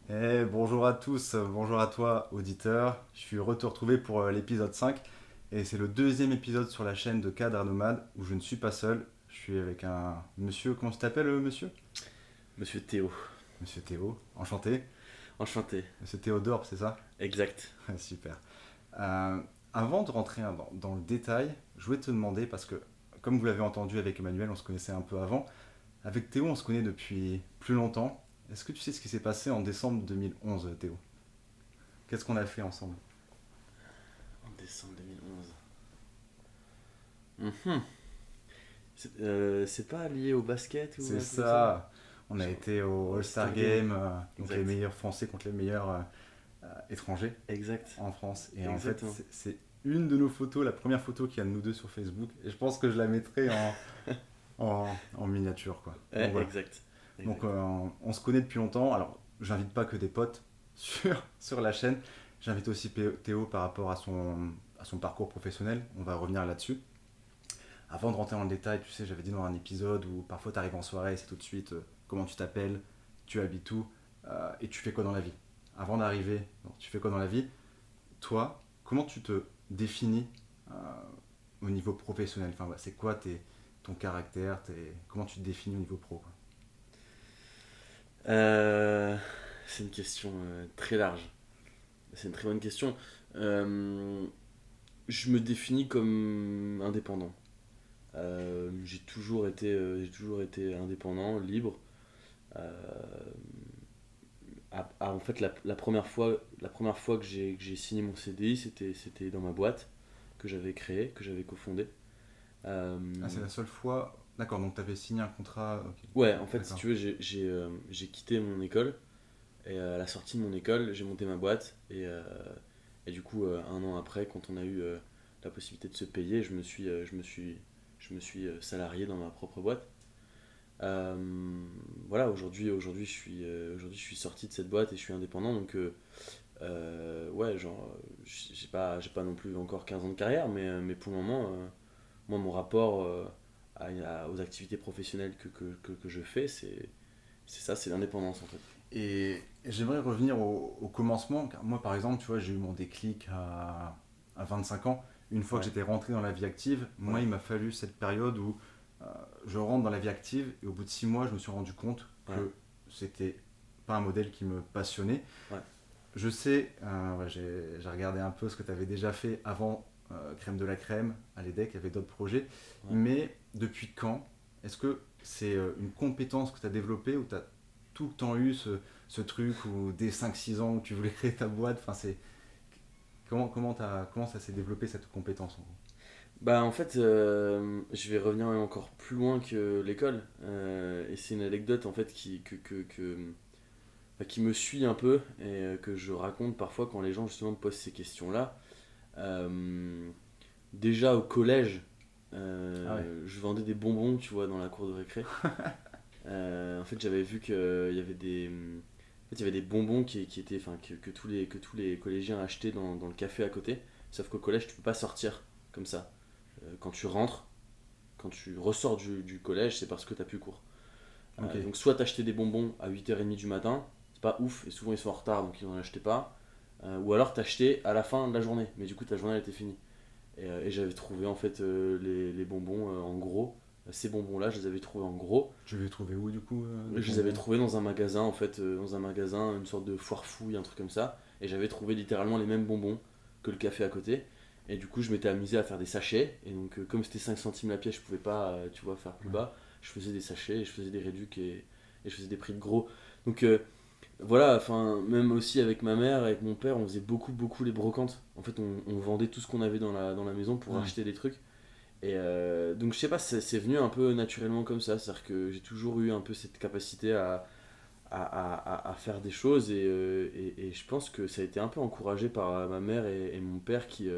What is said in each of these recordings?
Bonjour à tous, bonjour à toi auditeur. Je suis retrouvé pour l'épisode 5 et c'est le deuxième épisode sur la chaîne de Cadre Nomade où je ne suis pas seul. Je suis avec un monsieur, comment tu t'appelles monsieur? Monsieur Théo. Monsieur Théo, enchanté. Enchanté. Monsieur Théodore, c'est ça? Exact. Super. Euh, Avant de rentrer dans le détail, je voulais te demander, parce que comme vous l'avez entendu avec Emmanuel, on se connaissait un peu avant. Avec Théo, on se connaît depuis plus longtemps. Est-ce que tu sais ce qui s'est passé en décembre 2011, Théo? Qu'est-ce qu'on a fait ensemble? En décembre 2011. Mhm. C'est pas lié au basket ou C'est un truc comme ça? ça. On a Genre, été au All-Star All-Star Game. Game, donc les Exact. meilleurs Français contre les meilleurs étrangers Exact. en France. Et en fait, Exactement. c'est une de nos photos, la première photo qu'il y a de nous deux sur Facebook. Et je pense que je la mettrai en miniature, quoi. Donc Ouais, voilà. exact. Donc Exact. on se connaît depuis longtemps. Alors, j'invite pas que des potes sur la chaîne. J'invite aussi Théo par rapport à son parcours professionnel. On va revenir là-dessus. Avant de rentrer dans le détail, tu sais, j'avais dit dans un épisode où parfois tu arrives en soirée et c'est tout de suite comment tu t'appelles, tu habites où et tu fais quoi dans la vie. Avant d'arriver, donc, tu fais quoi dans la vie. Toi, comment tu te définis euh, au niveau professionnel? Enfin, c'est quoi ton caractère, comment tu te définis au niveau pro, quoi? Euh, c'est une question très large. C'est une très bonne question. Euh, je me définis comme indépendant. J'ai toujours été indépendant, libre. Euh, En fait, la première fois que j'ai signé mon CDI, c'était dans ma boîte que j'avais créée, que j'avais cofondée. Euh, Ah, c'est la seule fois. D'accord, donc tu avais signé un contrat. Ok, ouais, en fait, si d'accord. tu veux, j'ai quitté mon école et à la sortie de mon école, j'ai monté ma boîte et du coup, un an après, quand on a eu la possibilité de se payer, je me suis salarié dans ma propre boîte. Euh, voilà, aujourd'hui, je suis sorti de cette boîte et je suis indépendant, donc ouais, genre, j'ai pas non plus encore 15 ans de carrière, mais pour le moment, moi, mon rapport aux activités professionnelles que je fais, c'est ça, c'est l'indépendance en fait. Et j'aimerais revenir au commencement, car moi par exemple, tu vois, j'ai eu mon déclic à 25 ans. Une fois que Ouais, j'étais rentré dans la vie active, moi ouais, il m'a fallu cette période où euh, je rentre dans la vie active et au bout de 6 mois, je me suis rendu compte ouais, que c'était pas un modèle qui me passionnait. ouais, Je sais, ouais, j'ai regardé un peu ce que tu avais déjà fait avant Crème de la Crème, à l'EDEC, il y avait d'autres projets, ouais. mais depuis quand est-ce que c'est une compétence que tu as développée ou tu as tout le temps eu ce truc où dès 5 6 ans où tu voulais créer ta boîte, enfin, comment ça s'est développé cette compétence en gros? Bah en fait, je vais revenir même encore plus loin que l'école. Et c'est une anecdote en fait qui me suit un peu et que je raconte parfois quand les gens justement me posent ces questions-là. Euh, Déjà au collège, Ah ouais, je vendais des bonbons, tu vois, dans la cour de récré. En fait, j'avais vu qu'il y avait il y avait des bonbons qui étaient, enfin, que tous les collégiens achetaient dans le café à côté. Sauf qu'au collège, tu peux pas sortir comme ça. Quand tu rentres, quand tu ressors du collège, c'est parce que t'as plus cours. ok, Donc soit t'achetais des bonbons à 8h30 du matin, c'est pas ouf, et souvent ils sont en retard donc ils n'en achetaient pas. Ou alors t'achetais à la fin de la journée, mais du coup ta journée elle était finie. Et j'avais trouvé en fait les bonbons en gros. Ces bonbons-là, je les avais trouvés en gros. je vais trouver où du coup des Je les avais bonbons? trouvés dans un magasin, en fait, dans un magasin, une sorte de foire fouille, un truc comme ça. Et j'avais trouvé littéralement les mêmes bonbons que le café à côté. Et du coup, je m'étais amusé à faire des sachets. Et donc, comme c'était 5 centimes la pièce, je pouvais pas, tu vois, faire plus Ouais. bas. Je faisais des sachets, et je faisais des réducs et je faisais des prix de gros. Donc, voilà, enfin, même aussi avec ma mère, avec mon père, on faisait beaucoup les brocantes. En fait, on vendait tout ce qu'on avait dans la maison pour Hmm. acheter des trucs. Et donc je sais pas, c'est venu un peu naturellement comme ça, c'est-à-dire que j'ai toujours eu un peu cette capacité à faire des choses et je pense que ça a été un peu encouragé par ma mère et mon père qui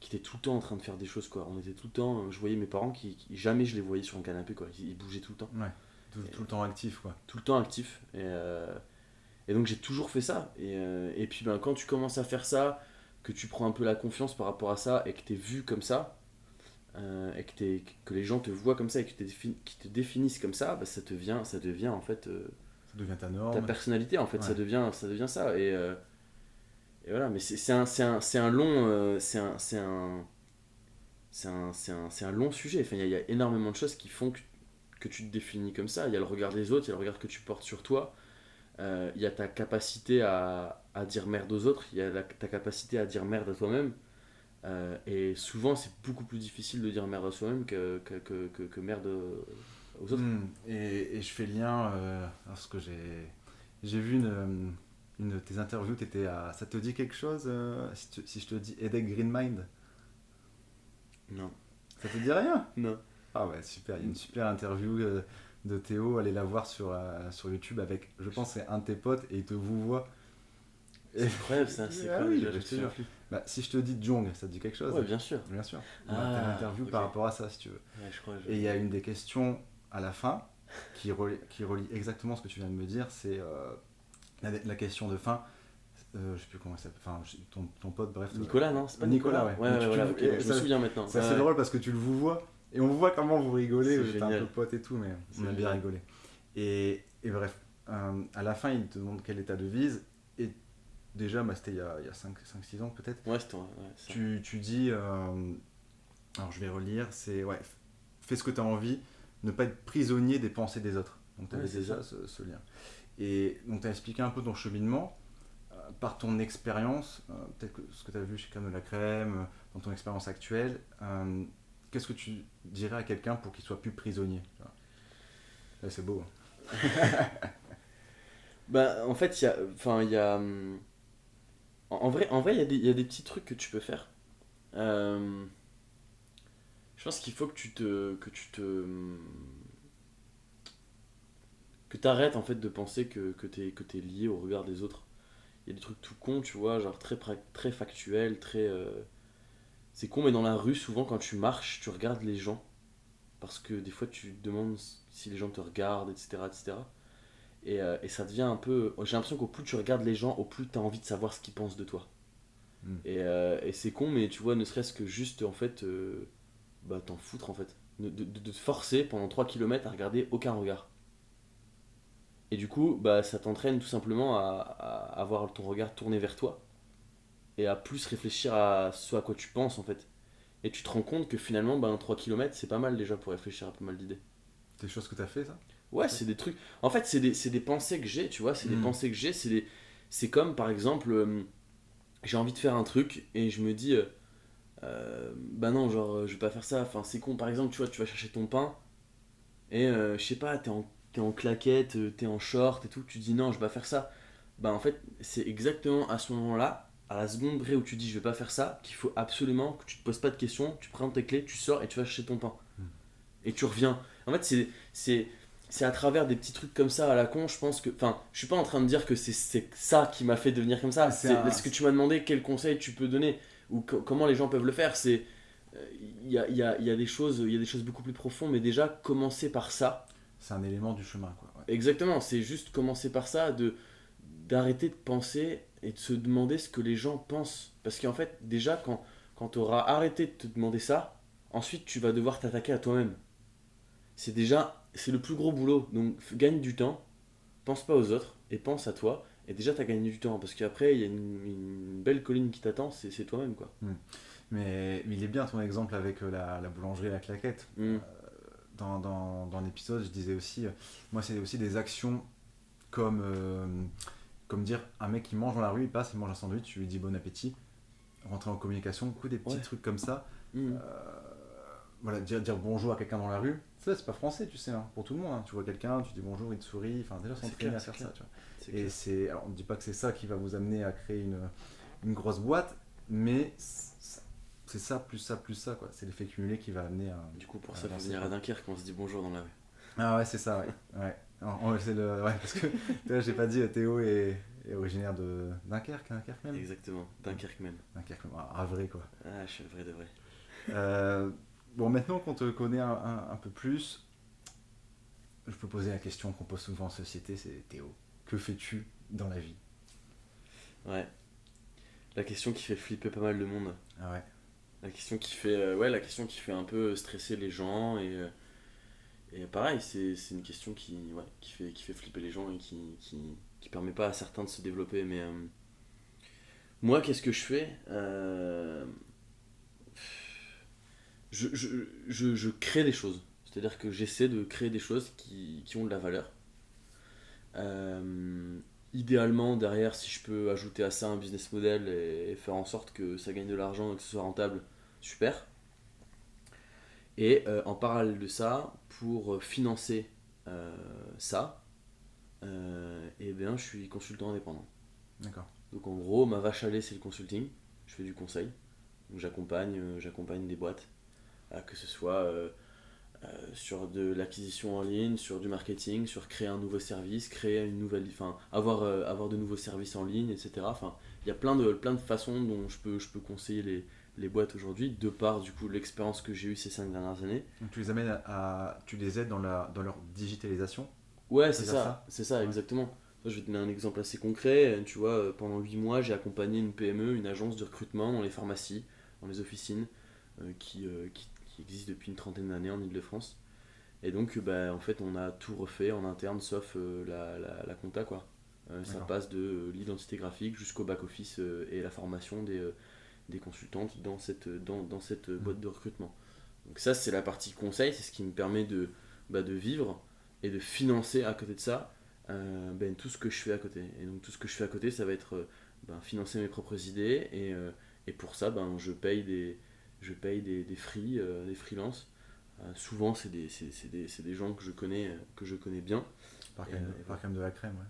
étaient tout le temps en train de faire des choses quoi. On était tout le temps, je voyais mes parents jamais je les voyais sur un canapé quoi, ils bougeaient tout le temps, Ouais, et, tout le temps actif quoi. tout le temps actifs et donc j'ai toujours fait ça et puis ben, quand tu commences à faire ça, que tu prends un peu la confiance par rapport à ça et que tu es vu comme ça et que les gens te voient comme ça et qu'ils te définissent comme ça, bah, ça devient en fait. Ça devient ta ta norme. personnalité en fait, Ouais. ça devient ça. Et voilà, mais c'est un long. C'est un long sujet. Enfin, il y a énormément de choses qui font que tu te définis comme ça. Il y a le regard des autres, il y a le regard que tu portes sur toi. Il y a ta capacité à dire merde aux autres, il y a ta capacité à dire merde à toi-même. Et souvent, c'est beaucoup plus difficile de dire merde à soi-même que merde aux autres. Et je fais le lien parce que j'ai vu une de tes interviews, ça te dit quelque chose si je te dis Edek Greenmind? Non. Ça te dit rien? Non. Ah ouais, super, il y a une super interview de Théo, allez la voir sur YouTube avec, je pense, c'est un de tes potes et il te vous voit. C'est incroyable ça, c'est Ah quoi oui, déjà, je bien me souviens sûr. plus. Bah, si je te dis Jong, ça te dit quelque chose? Ouais, bien sûr. Bien sûr. Ah, T'as l'interview ok. par rapport à ça, si tu veux. Ouais, je crois. Et il y a une des questions à la fin qui relie exactement ce que tu viens de me dire, c'est la question de fin. Je sais plus comment ça s'appelle, enfin, ton pote, bref. Nicolas, non? C'est pas Nicolas, Nicolas? ouais. Ouais, Donc, voilà, ok, et je me souviens maintenant. c'est assez Ouais. drôle parce que tu le vous vois et on voit comment vous rigolez, C'est vous êtes un génial. peu potes et tout, mais C'est on a bien génial. rigolé. Et bref, à la fin, il te demande quelle est ta devise. Et déjà, bah, c'était il y a 5-6 ans peut-être. Ouais, c'était ouais, ça. Tu dis, alors je vais relire, c'est ouais, fais ce que tu as envie, ne pas être prisonnier des pensées des autres. Donc tu avais Ouais, c'est déjà ça. ce lien. Et donc tu as expliqué un peu ton cheminement par ton expérience, peut-être que ce que tu as vu chez Crème de la Crème, dans ton expérience actuelle. Qu'est-ce que tu dirais à quelqu'un pour qu'il soit plus prisonnier, tu vois? Là, c'est beau. Bah, en fait, enfin, il y a, en vrai, il y a des petits trucs que tu peux faire. Euh, je pense qu'il faut que t'arrêtes en fait de penser que t'es lié au regard des autres. Il y a des trucs tout cons, tu vois, genre très factuels, c'est con, mais dans la rue, souvent quand tu marches, tu regardes les gens. Parce que des fois, tu te demandes si les gens te regardent, etc. etc. Et ça devient un peu. J'ai l'impression qu'au plus tu regardes les gens, au plus tu as envie de savoir ce qu'ils pensent de toi. Mm. Et c'est con, mais tu vois, ne serait-ce que juste, en fait, bah, t'en foutre, en fait. De te forcer pendant 3 kilomètres à regarder aucun regard. Et du coup, bah, ça t'entraîne tout simplement à avoir ton regard tourné vers toi et à plus réfléchir à ce à quoi tu penses, en fait. Et tu te rends compte que finalement, bah, 3 kilomètres c'est pas mal déjà pour réfléchir à pas mal d'idées. C'est des choses que tu as fait, ça? Ouais, c'est des trucs. En fait, c'est des pensées que j'ai, tu vois. C'est des Mm. pensées que j'ai. C'est comme, par exemple, j'ai envie de faire un truc et je me dis, bah non, genre, je vais pas faire ça. Enfin, c'est con. Par exemple, tu vois, tu vas chercher ton pain et je sais pas, t'es en claquette, t'es en short et tout. Tu dis non, je vais pas faire ça. Bah en fait, c'est exactement à ce moment-là, à la seconde près où tu dis je vais pas faire ça, qu'il faut absolument que tu te poses pas de questions. Tu prends tes clés, tu sors et tu vas chercher ton pain. Mm. Et tu reviens. En fait, c'est à travers des petits trucs comme ça à la con, je pense que. Enfin, je suis pas en train de dire que c'est ça qui m'a fait devenir comme ça. Ce que tu m'as demandé, quel conseil tu peux donner ou comment les gens peuvent le faire. C'est. Il y a des choses, il y a des choses beaucoup plus profondes, mais déjà, commencer par ça. C'est un élément du chemin, quoi. Ouais. Exactement, c'est juste commencer par ça, d'arrêter de penser et de se demander ce que les gens pensent. Parce qu'en fait, déjà, quand tu auras arrêté de te demander ça, ensuite tu vas devoir t'attaquer à toi-même. C'est le plus gros boulot. Donc gagne du temps, pense pas aux autres et pense à toi. Et déjà, tu as gagné du temps parce qu'après, il y a une belle colline qui t'attend, c'est toi-même quoi. Mm. Mais il est bien ton exemple avec la boulangerie et la claquette. Mm. Dans l'épisode, je disais aussi, moi, c'est aussi des actions comme, comme dire, un mec qui mange dans la rue, il passe, il mange un sandwich, tu lui dis bon appétit, rentrer en communication, que des petits Ouais. trucs comme ça. Mm. Voilà, dire bonjour à quelqu'un dans la rue, ça c'est pas français, tu sais, hein, pour tout le monde. Hein. Tu vois quelqu'un, tu dis bonjour, il te sourit, enfin déjà C'est s'entraîner clair, à c'est faire clair. ça, tu vois. C'est Et clair. c'est, alors on ne dit pas que c'est ça qui va vous amener à créer une grosse boîte, mais c'est ça, plus ça, quoi. C'est l'effet cumulé qui va amener à. Du coup, pour à ça, faut avancer, venir quoi. à Dunkerque quand on se dit bonjour dans la rue. Ah ouais, c'est ça, ouais. Ouais. C'est ouais, parce que tu vois, j'ai pas dit, Théo est originaire de Dunkerque même. Exactement, Dunkerque même. Dunkerque même, ah, vrai quoi. Ah, je suis vrai de vrai. Euh, bon, maintenant qu'on te connaît un peu plus, je peux poser la question qu'on pose souvent en société, c'est Théo, que fais-tu dans la vie? Ouais. La question qui fait flipper pas mal de monde. Ah ouais. La question qui fait, ouais, la question qui fait un peu stresser les gens Et pareil, c'est une question qui fait flipper les gens et qui permet pas à certains de se développer. Mais moi, qu'est-ce que je fais je crée des choses. C'est-à-dire que j'essaie de créer des choses qui ont de la valeur. Idéalement, derrière, si je peux ajouter à ça un business model et faire en sorte que ça gagne de l'argent et que ce soit rentable, super. Et en parallèle de ça, pour financer ça, et bien, je suis consultant indépendant. D'accord. Donc en gros, ma vache à lait, c'est le consulting. Je fais du conseil. Donc j'accompagne des boîtes, que ce soit sur de l'acquisition en ligne, sur du marketing, sur créer un nouveau service, avoir de nouveaux services en ligne, etc. Enfin, il y a plein de façons dont je peux conseiller les boîtes aujourd'hui, de par du coup l'expérience que j'ai eue ces 5 dernières années. Donc tu les aides dans leur digitalisation. Ouais, c'est ça, Ouais. exactement. Je vais te donner un exemple assez concret. Tu vois, pendant 8 mois, j'ai accompagné une PME, une agence de recrutement dans les pharmacies, dans les officines, qui existe depuis une trentaine d'années en Ile-de-France. Et donc, en fait, on a tout refait en interne, sauf la compta, quoi. Ça D'accord. passe de l'identité graphique jusqu'au back-office et la formation des consultantes dans cette boîte de recrutement. Donc ça, c'est la partie conseil, c'est ce qui me permet de vivre et de financer à côté de ça tout ce que je fais à côté. Et donc tout ce que je fais à côté, ça va être financer mes propres idées et pour ça, je paye des des freelances. Souvent, c'est des gens que je connais bien. Par crème de la crème, ouais.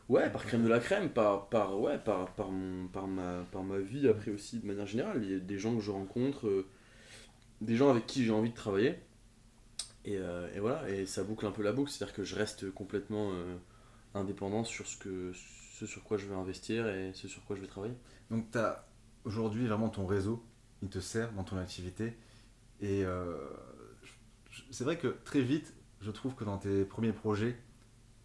Ouais, par crème de la crème, par ma vie après aussi de manière générale. Il y a des gens que je rencontre, des gens avec qui j'ai envie de travailler. Et voilà, et ça boucle un peu la boucle, c'est-à-dire que je reste complètement indépendant sur ce sur quoi je vais investir et ce sur quoi je vais travailler. Donc tu as aujourd'hui vraiment ton réseau, il te sert dans ton activité. Et c'est vrai que très vite, je trouve que dans tes premiers projets,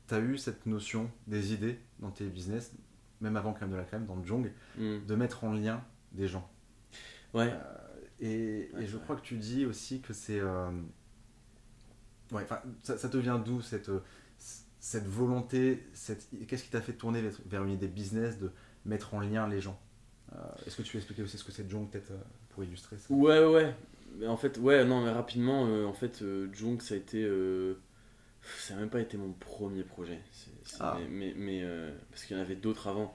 tu as eu cette notion des idées dans tes business, même avant Crème de la Crème, dans Jong, Hmm. de mettre en lien des gens. Ouais, Et c'est je vrai. crois que tu dis aussi que c'est... ouais, enfin, ça te vient d'où cette volonté, qu'est-ce qui t'a fait tourner vers une idée business de mettre en lien les gens? Est-ce que tu peux expliquer aussi ce que c'est Jong, peut-être pour illustrer ça? Ouais. Mais en fait, ouais, non, mais rapidement, Junk, ça n'a même pas été mon premier projet. Ah, Parce qu'il y en avait d'autres avant.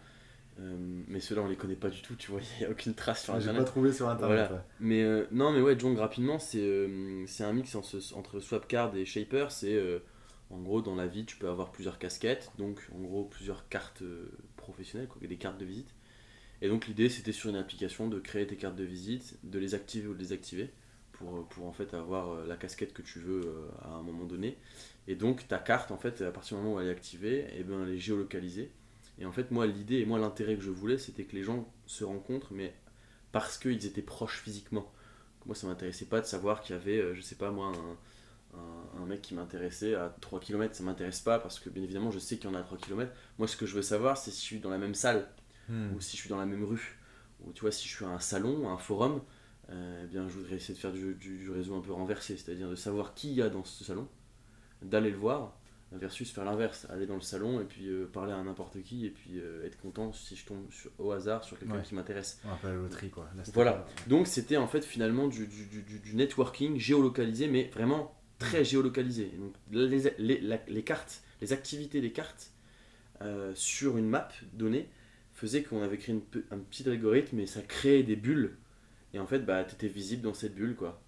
Mais ceux-là, on les connaît pas du tout, tu vois, il n'y a aucune trace sur j'ai pas internet. trouvé sur internet, Voilà. ouais. Mais non, mais ouais, Jong, rapidement, c'est un mix entre Swapcard et Shaper. En gros, dans la vie, tu peux avoir plusieurs casquettes, donc en gros, plusieurs cartes professionnelles, quoi, des cartes de visite. Et donc, l'idée, c'était sur une application de créer tes cartes de visite, de les activer ou de les désactiver, pour en fait avoir la casquette que tu veux à un moment donné. Et donc, ta carte, en fait, à partir du moment où elle est activée, eh ben, elle est géolocalisée. Et en fait, moi, l'idée et moi, l'intérêt que je voulais, c'était que les gens se rencontrent, mais parce qu'ils étaient proches physiquement. Moi, ça m'intéressait pas de savoir qu'il y avait, je sais pas moi, un mec qui m'intéressait à 3 km. Ça m'intéresse pas parce que, bien évidemment, je sais qu'il y en a à 3 km. Moi, ce que je veux savoir, c'est si je suis dans la même salle Hmm. ou si je suis dans la même rue. Ou tu vois, si je suis à un salon, à un forum, eh bien, je voudrais essayer de faire du réseau un peu renversé, c'est-à-dire de savoir qui il y a dans ce salon, d'aller le voir, versus faire l'inverse, aller dans le salon et puis parler à n'importe qui et puis être content si je tombe au hasard sur quelqu'un Ouais, qui m'intéresse. on appelle la loterie, quoi. Là, c'était Voilà, pas... donc c'était en fait finalement du networking géolocalisé, mais vraiment très géolocalisé. Donc les cartes, les activités des cartes sur une map donnée faisaient qu'on avait créé un petit algorithme et ça créait des bulles. Et en fait, bah, t'étais visible dans cette bulle, quoi.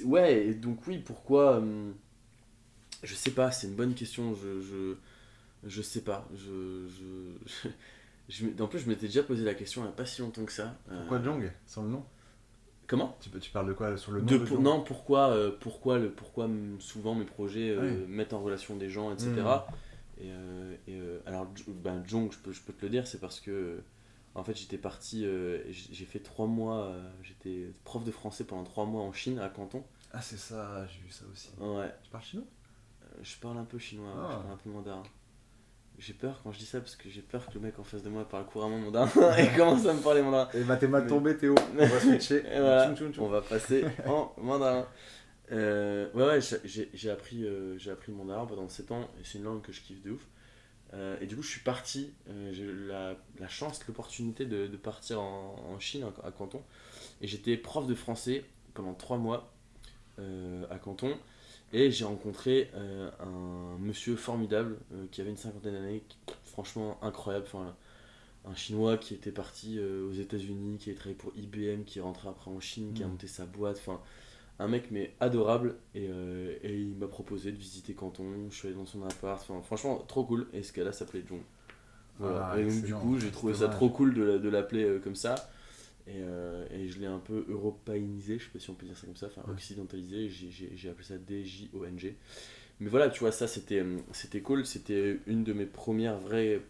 Ouais, et donc oui, pourquoi je sais pas, c'est une bonne question. Je sais pas. En plus, je m'étais déjà posé la question il n'y a pas si longtemps que ça. Pourquoi Jong, sans le nom? Comment Tu parles de quoi sur le nom de Jong? Non, pourquoi souvent mes projets Ah oui. mettent en relation des gens, Hmm. etc. Alors, Jong, je peux te le dire, c'est parce que en fait, j'étais parti, j'ai fait 3 mois, j'étais prof de français pendant 3 mois en Chine, à Canton. Ah, c'est ça, j'ai vu ça aussi. Ouais, Tu parles chinois? je parle un peu chinois, ouais, je Ah. parle un peu mandarin. J'ai peur quand je dis ça parce que j'ai peur que le mec en face de moi parle couramment mandarin et commence à me parler mandarin. Et bah, t'es mal Mais- tombé, Théo. On va switcher. Et voilà, Tchoum, tchoum, tchoum. on va passer en mandarin. Ouais, j'ai appris le mandarin pendant 7 ans et c'est une langue que je kiffe de ouf. Et du coup, je suis parti. J'ai eu la chance, l'opportunité de partir en Chine, à Canton. Et j'étais prof de français pendant 3 mois à Canton. Et j'ai rencontré un monsieur formidable qui avait une cinquantaine d'années, franchement incroyable. Enfin, un chinois qui était parti aux États-Unis, qui avait travaillé pour IBM, qui est rentré après en Chine, qui a monté sa boîte. Enfin, un mec mais adorable et il m'a proposé de visiter Canton, je suis allé dans son appart, enfin, franchement trop cool et ce gars-là s'appelait John. Voilà. Ah, Et donc du excellent. coup j'ai C'est trouvé ça dommage. trop cool de l'appeler comme ça et je l'ai un peu européanisé, je sais pas si on peut dire ça comme ça, enfin Ouais. occidentalisé, j'ai appelé ça DJONG. Mais voilà, tu vois, ça c'était cool, c'était une de mes premières vraies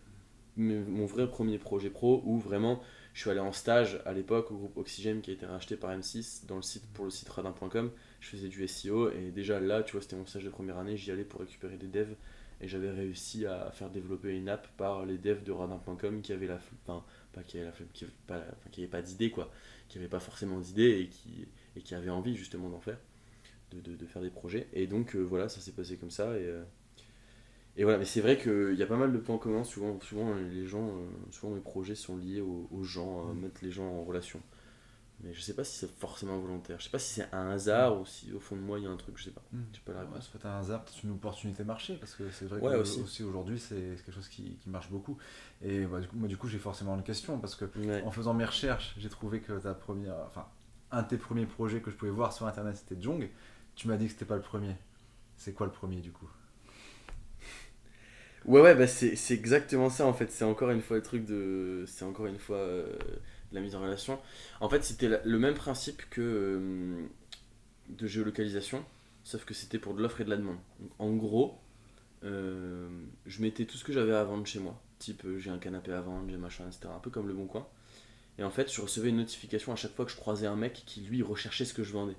mon vrai premier projet pro où vraiment je suis allé en stage à l'époque au groupe Oxygène qui a été racheté par M6 dans le site, pour le site radin.com. Je faisais du SEO et déjà là, tu vois, c'était mon stage de première année, j'y allais pour récupérer des devs et j'avais réussi à faire développer une app par les devs de radin.com qui avaient enfin, pas qui avaient la flemme, qui avaient pas d'idée quoi, qui avaient pas forcément d'idée et qui avaient envie justement d'en faire, de faire des projets. Et donc voilà, ça s'est passé comme ça et voilà, mais c'est vrai qu'il y a pas mal de points communs. Souvent les gens, souvent mes projets sont liés aux gens, mettre les gens en relation. Mais je sais pas si c'est forcément volontaire. Je sais pas si c'est un hasard ou si au fond de moi il y a un truc, je sais pas. J'ai pas la Ouais, ça réponse. peut être un hasard, peut-être une opportunité marché, parce que c'est vrai que Ouais, aussi. aussi aujourd'hui c'est quelque chose qui marche beaucoup. Et bah, moi du coup j'ai forcément une question, parce que Ouais. en faisant mes recherches, j'ai trouvé que enfin, un de tes premiers projets que je pouvais voir sur internet c'était Jong. Tu m'as dit que c'était pas le premier. C'est quoi le premier du coup? Ouais, bah c'est exactement ça en fait. C'est encore une fois le truc de. C'est encore une fois de la mise en relation. En fait, c'était le même principe que de géolocalisation, sauf que c'était pour de l'offre et de la demande. Donc, en gros, je mettais tout ce que j'avais à vendre chez moi. Type, j'ai un canapé à vendre, j'ai machin, etc. Un peu comme le Bon Coin. Et en fait, je recevais une notification à chaque fois que je croisais un mec qui, lui, recherchait ce que je vendais.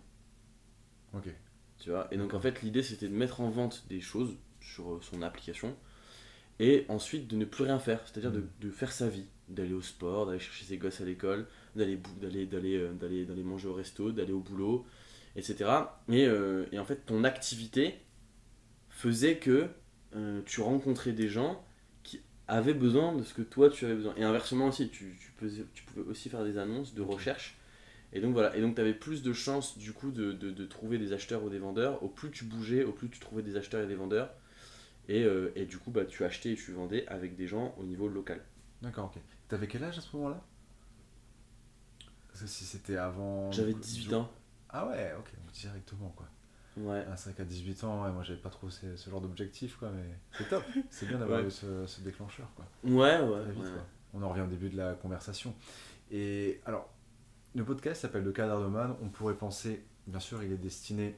Ok, Tu vois. Et donc, en d'accord. fait, l'idée, c'était de mettre en vente des choses sur son application et ensuite de ne plus rien faire. C'est-à-dire Hmm. de faire sa vie. D'aller au sport, d'aller chercher ses gosses à l'école, d'aller manger au resto, d'aller au boulot, etc. Et en fait, ton activité faisait que tu rencontrais des gens qui avaient besoin de ce que toi tu avais besoin. Et inversement aussi, tu pouvais aussi faire des annonces de Ok, recherche. Et donc voilà, et donc tu avais plus de chances du coup de trouver des acheteurs ou des vendeurs. Au plus tu bougeais, au plus tu trouvais des acheteurs et des vendeurs. Et du coup, bah, tu achetais et tu vendais avec des gens au niveau local. d'accord, ok. T'avais quel âge à ce moment-là? Parce que si c'était avant du J'avais coup, 18 ans. Ah ouais, ok, donc directement quoi. Ouais. Ah, c'est vrai qu'à 18 ans, ouais, moi j'avais pas trop ce genre d'objectif, quoi, mais c'est top. C'est bien d'avoir Ouais. eu ce déclencheur, quoi. Ouais, ouais, Très vite, ouais. quoi. On en revient au début de la conversation. Et alors, le podcast s'appelle Le Cadre de Man. On pourrait penser, bien sûr, il est destiné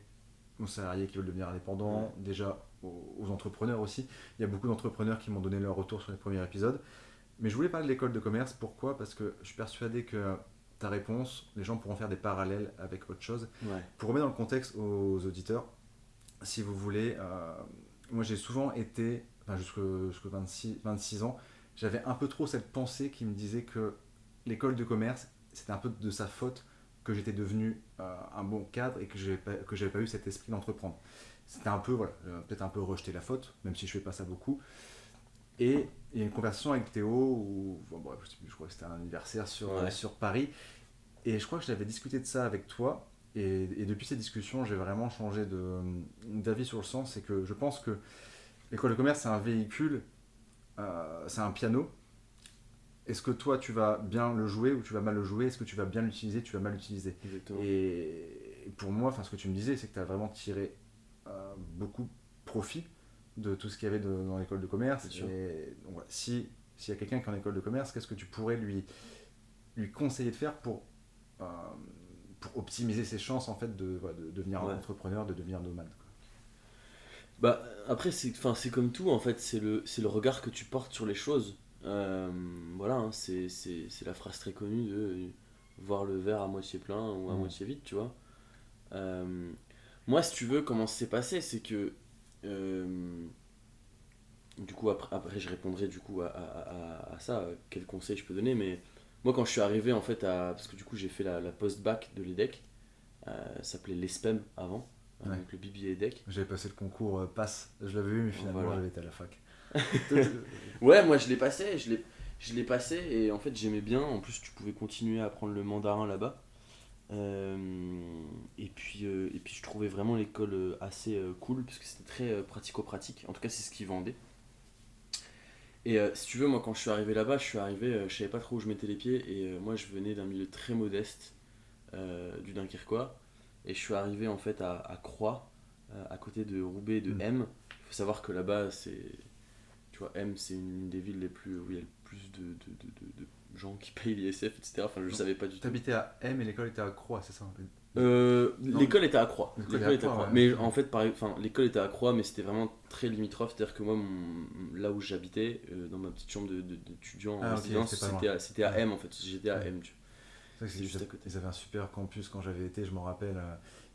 aux salariés qui veulent devenir Ouais. indépendants, déjà aux entrepreneurs aussi. Il y a beaucoup d'entrepreneurs qui m'ont donné leur retour sur les premiers épisodes. Mais je voulais parler de l'école de commerce. Pourquoi? Parce que je suis persuadé que ta réponse, les gens pourront faire des parallèles avec autre chose. Ouais. Pour remettre dans le contexte aux auditeurs, si vous voulez, moi j'ai souvent été, enfin jusqu'à 26 ans, j'avais un peu trop cette pensée qui me disait que l'école de commerce, c'était un peu de sa faute que j'étais devenu un bon cadre et que j'avais pas eu cet esprit d'entreprendre. C'était un peu, voilà, peut-être un peu rejeter la faute, même si je fais pas ça beaucoup. Et il y a une conversation avec Théo, où, bon, bref, je sais plus, je crois que c'était un anniversaire Ouais. sur Paris, et je crois que j'avais discuté de ça avec toi. Et depuis cette discussion, j'ai vraiment changé d'avis sur le sens. C'est que je pense que l'école de commerce, c'est un véhicule, c'est un piano. Est-ce que toi, tu vas bien le jouer ou tu vas mal le jouer? Est-ce que tu vas bien l'utiliser, tu vas mal l'utiliser? Exactement. Et pour moi, ce que tu me disais, c'est que tu as vraiment tiré beaucoup profit de tout ce qu'il y avait dans l'école de commerce. C'est sûr. Et donc, voilà, s'il y a quelqu'un qui est en école de commerce, qu'est-ce que tu pourrais lui conseiller de faire euh, pour optimiser ses chances en fait de devenir Ouais. entrepreneur, de devenir nomade. Bah, après, c'est comme tout, en fait, c'est le regard que tu portes sur les choses. Voilà, hein, c'est la phrase très connue de voir le verre à moitié plein ou à Mm. moitié vide, tu vois. Euh, Moi, si tu veux, comment ça s'est passé, c'est que euh, du coup, après, je répondrai du coup à ça, quel conseil je peux donner, mais moi, quand je suis arrivé en fait parce que du coup, j'ai fait la post-bac de l'EDEC, ça s'appelait l'ESPEM avant. Ouais. donc le BBA Deck. J'avais passé le concours passe, je l'avais eu, mais finalement Voilà. j'avais été à la fac. Ouais, moi je l'ai passé et en fait j'aimais bien. En plus, tu pouvais continuer à apprendre le mandarin là-bas. Et puis je trouvais vraiment l'école assez cool parce que c'était très pratico-pratique. En tout cas, c'est ce qu'ils vendaient. Et si tu veux, moi quand je suis arrivé là-bas, je savais pas trop où je mettais les pieds et moi je venais d'un milieu très modeste du Dunkerquois et je suis arrivé en fait à Croix, à côté de Roubaix et de Mm. M. Il faut savoir que là-bas, tu vois, M c'est une des villes les plus où il y a le plus de gens qui payent l'ISF, etc. Enfin, je Donc, savais pas du tout. T'habitais à M et l'école était à Croix, c'est ça? Non, L'école était à Croix. l'école est L'école à était à Croix, Croix. ouais, Mais ok. en fait, enfin, l'école était à Croix, mais c'était vraiment très limitrophe. C'est-à-dire que moi, là où j'habitais, dans ma petite chambre d'étudiant en Ah, ok, résidence, c'était pas loin. c'était à Ouais. M en fait. J'étais à Ouais. M, tu vois. C'est vrai C'est juste à côté. ils avaient un super campus quand j'avais été, je m'en rappelle.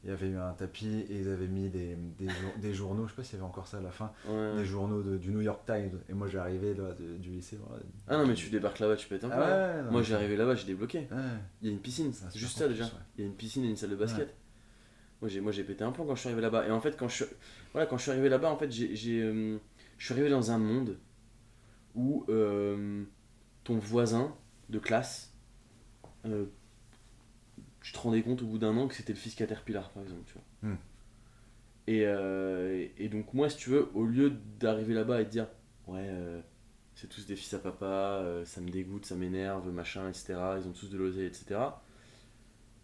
Il y avait eu un tapis et ils avaient mis des journaux, je sais pas s'il y avait encore ça à la fin, Ouais. des journaux du New York Times. Et moi j'arrivais là, du lycée. Voilà. Ah non, mais tu débarques là-bas, tu pètes un Ah peu. ouais, Hein. ouais, non, Moi, mais j'ai arrivé là-bas, j'ai débloqué. ouais, Il y a une piscine, c'est un c'est super juste ça campus, déjà. ouais. Il y a une piscine et une salle de basket. Ouais. Moi, j'ai pété un plomb quand je suis arrivé là-bas. Et en fait, voilà, quand je suis arrivé là-bas, en fait, je suis arrivé dans un monde où ton voisin de classe, euh, tu te rendais compte au bout d'un an que c'était le fils Caterpillar, par exemple, tu vois. Hmm. Et donc, moi, si tu veux, au lieu d'arriver là-bas et de dire, ouais, c'est tous des fils à papa, ça me dégoûte, ça m'énerve, machin, etc., ils ont tous de l'oseille, etc.,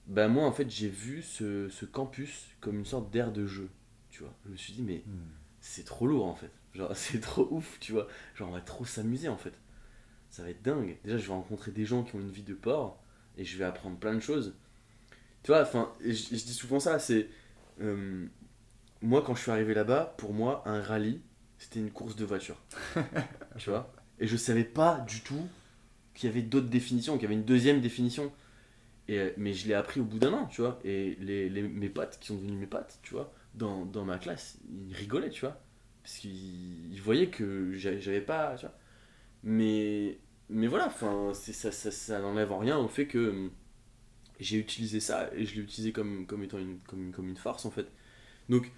ben moi, en fait, j'ai vu ce campus comme une sorte d'aire de jeu, tu vois. Je me suis dit, mais Hmm. c'est trop lourd, en fait. Genre, c'est trop ouf, tu vois. Genre, on va trop s'amuser, en fait. Ça va être dingue. Déjà, je vais rencontrer des gens qui ont une vie de porc et je vais apprendre plein de choses. Tu vois, enfin, je dis souvent ça, c'est. euh, Moi, quand je suis arrivé là-bas, pour moi, un rallye, c'était une course de voiture. Tu vois. Et je savais pas du tout qu'il y avait d'autres définitions, qu'il y avait une deuxième définition. Mais je l'ai appris au bout d'un an, tu vois. Et mes potes, qui sont devenus mes potes, tu vois, dans ma classe, ils rigolaient, tu vois. Parce qu'ils voyaient que j'avais pas, tu vois. Mais voilà, enfin, ça n'enlève en rien au fait que j'ai utilisé ça et je l'ai utilisé comme étant comme une force en fait. Donc,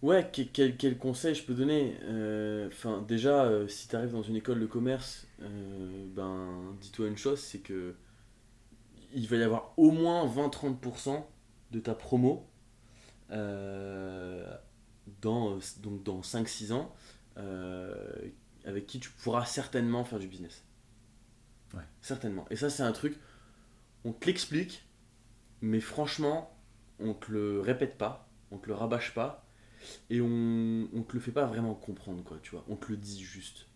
ouais, quel conseil je peux donner. Enfin, déjà, si tu arrives dans une école de commerce, ben, dis-toi une chose, c'est que il va y avoir au moins 20-30% de ta promo euh, donc dans 5-6 ans euh, avec qui tu pourras certainement faire du business. Ouais. Certainement. Et ça, c'est un truc, on te l'explique, mais franchement, on te le répète pas, on te le rabâche pas, et on te le fait pas vraiment comprendre, quoi, tu vois. On te le dit juste.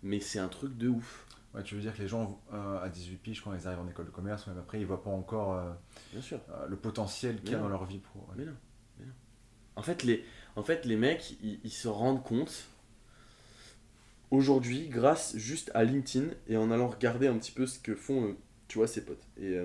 Mais c'est un truc de ouf, Ouais, tu veux dire que les gens à 18 piges, quand ils arrivent en école de commerce, même après, ils voient pas encore bien sûr. le potentiel qu'il y a Mais dans non. leur vie pro. Ouais. Mais non. Mais non. En fait, les mecs, ils se rendent compte aujourd'hui, grâce juste à LinkedIn et en allant regarder un petit peu ce que font, tu vois, ses potes. Et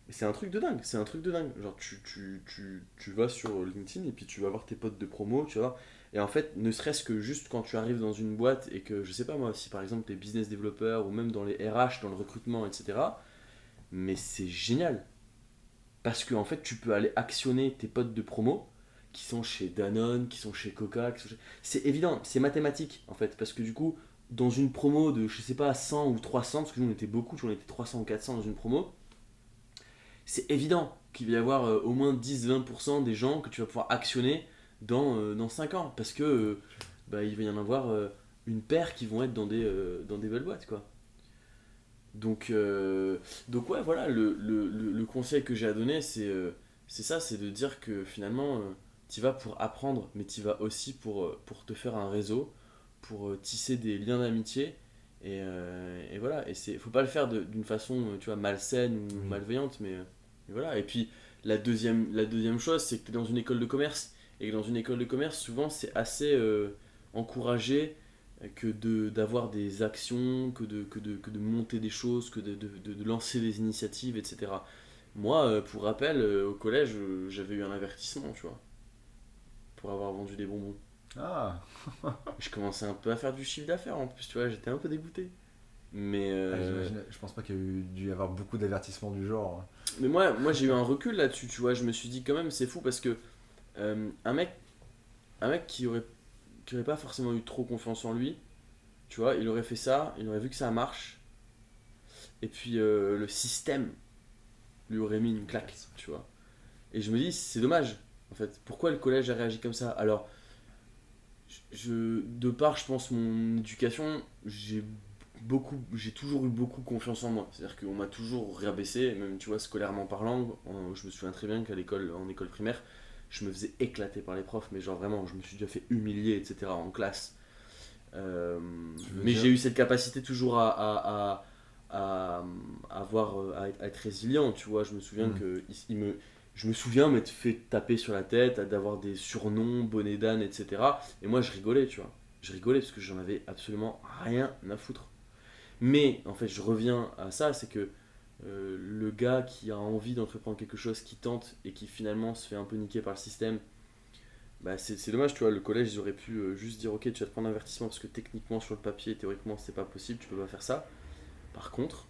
c'est un truc de dingue, c'est un truc de dingue. Genre, tu vas sur LinkedIn et puis tu vas voir tes potes de promo, tu vois. Et en fait, ne serait-ce que juste quand tu arrives dans une boîte et que, je sais pas moi, si par exemple t'es business développeur ou même dans les RH, dans le recrutement, etc., mais c'est génial. Parce que en fait, tu peux aller actionner tes potes de promo qui sont chez Danone, qui sont chez Coca. C'est évident, c'est mathématique en fait. Parce que du coup, dans une promo de, je sais pas, 100 ou 300, parce que nous on était beaucoup, on était 300 ou 400 dans une promo, c'est évident qu'il va y avoir au moins 10-20% des gens que tu vas pouvoir actionner dans 5 ans. Parce que bah, il va y en avoir une paire qui vont être dans des belles boîtes, quoi. Donc, donc ouais, voilà, le conseil que j'ai à donner, c'est ça, c'est de dire que finalement, tu vas pour apprendre, mais tu vas aussi pour te faire un réseau, pour tisser des liens d'amitié. Et voilà, et faut pas le faire d'une façon, tu vois, malsaine ou Oui. malveillante, mais voilà. Et puis, la deuxième chose, c'est que tu es dans une école de commerce, et que dans une école de commerce, souvent, c'est assez encouragé que d'avoir des actions, que de monter des choses, que de lancer des initiatives, etc. Moi, pour rappel, au collège, j'avais eu un avertissement, tu vois, pour avoir vendu des bonbons. Ah, Je commençais un peu à faire du chiffre d'affaires en plus, tu vois, j'étais un peu dégoûté. Mais, ah, je pense pas qu'il y a dû y avoir beaucoup d'avertissements du genre. mais moi j'ai eu un recul là-dessus, tu vois, je me suis dit quand même, c'est fou parce que Un mec qui aurait pas forcément eu trop confiance en lui, tu vois, il aurait fait ça, il aurait vu que ça marche, et puis le système lui aurait mis une claque, tu vois. Et je me dis, c'est dommage, en fait. Pourquoi le collège a réagi comme ça? Alors, de par, je pense, mon éducation, j'ai toujours eu beaucoup confiance en moi. C'est-à-dire qu'on m'a toujours rabaissé, même, tu vois, scolairement parlant. Je me souviens très bien en école primaire, je me faisais éclater par les profs, mais genre vraiment, je me suis déjà fait humilier, etc. en classe. Euh, Tu veux mais dire. j'ai eu cette capacité toujours à avoir, à être résilient, tu vois. Je me souviens Hmm. que je me souviens m'être fait taper sur la tête, d'avoir des surnoms, bonnet d'âne, etc. Et moi, je rigolais, tu vois. Je rigolais parce que j'en avais absolument rien à foutre. Mais en fait, je reviens à ça, c'est que le gars qui a envie d'entreprendre quelque chose, qui tente et qui finalement se fait un peu niquer par le système, bah c'est dommage, tu vois. Le collège, ils auraient pu juste dire ok, tu vas te prendre un avertissement parce que techniquement, sur le papier, théoriquement, c'est pas possible, tu peux pas faire ça. Par contre,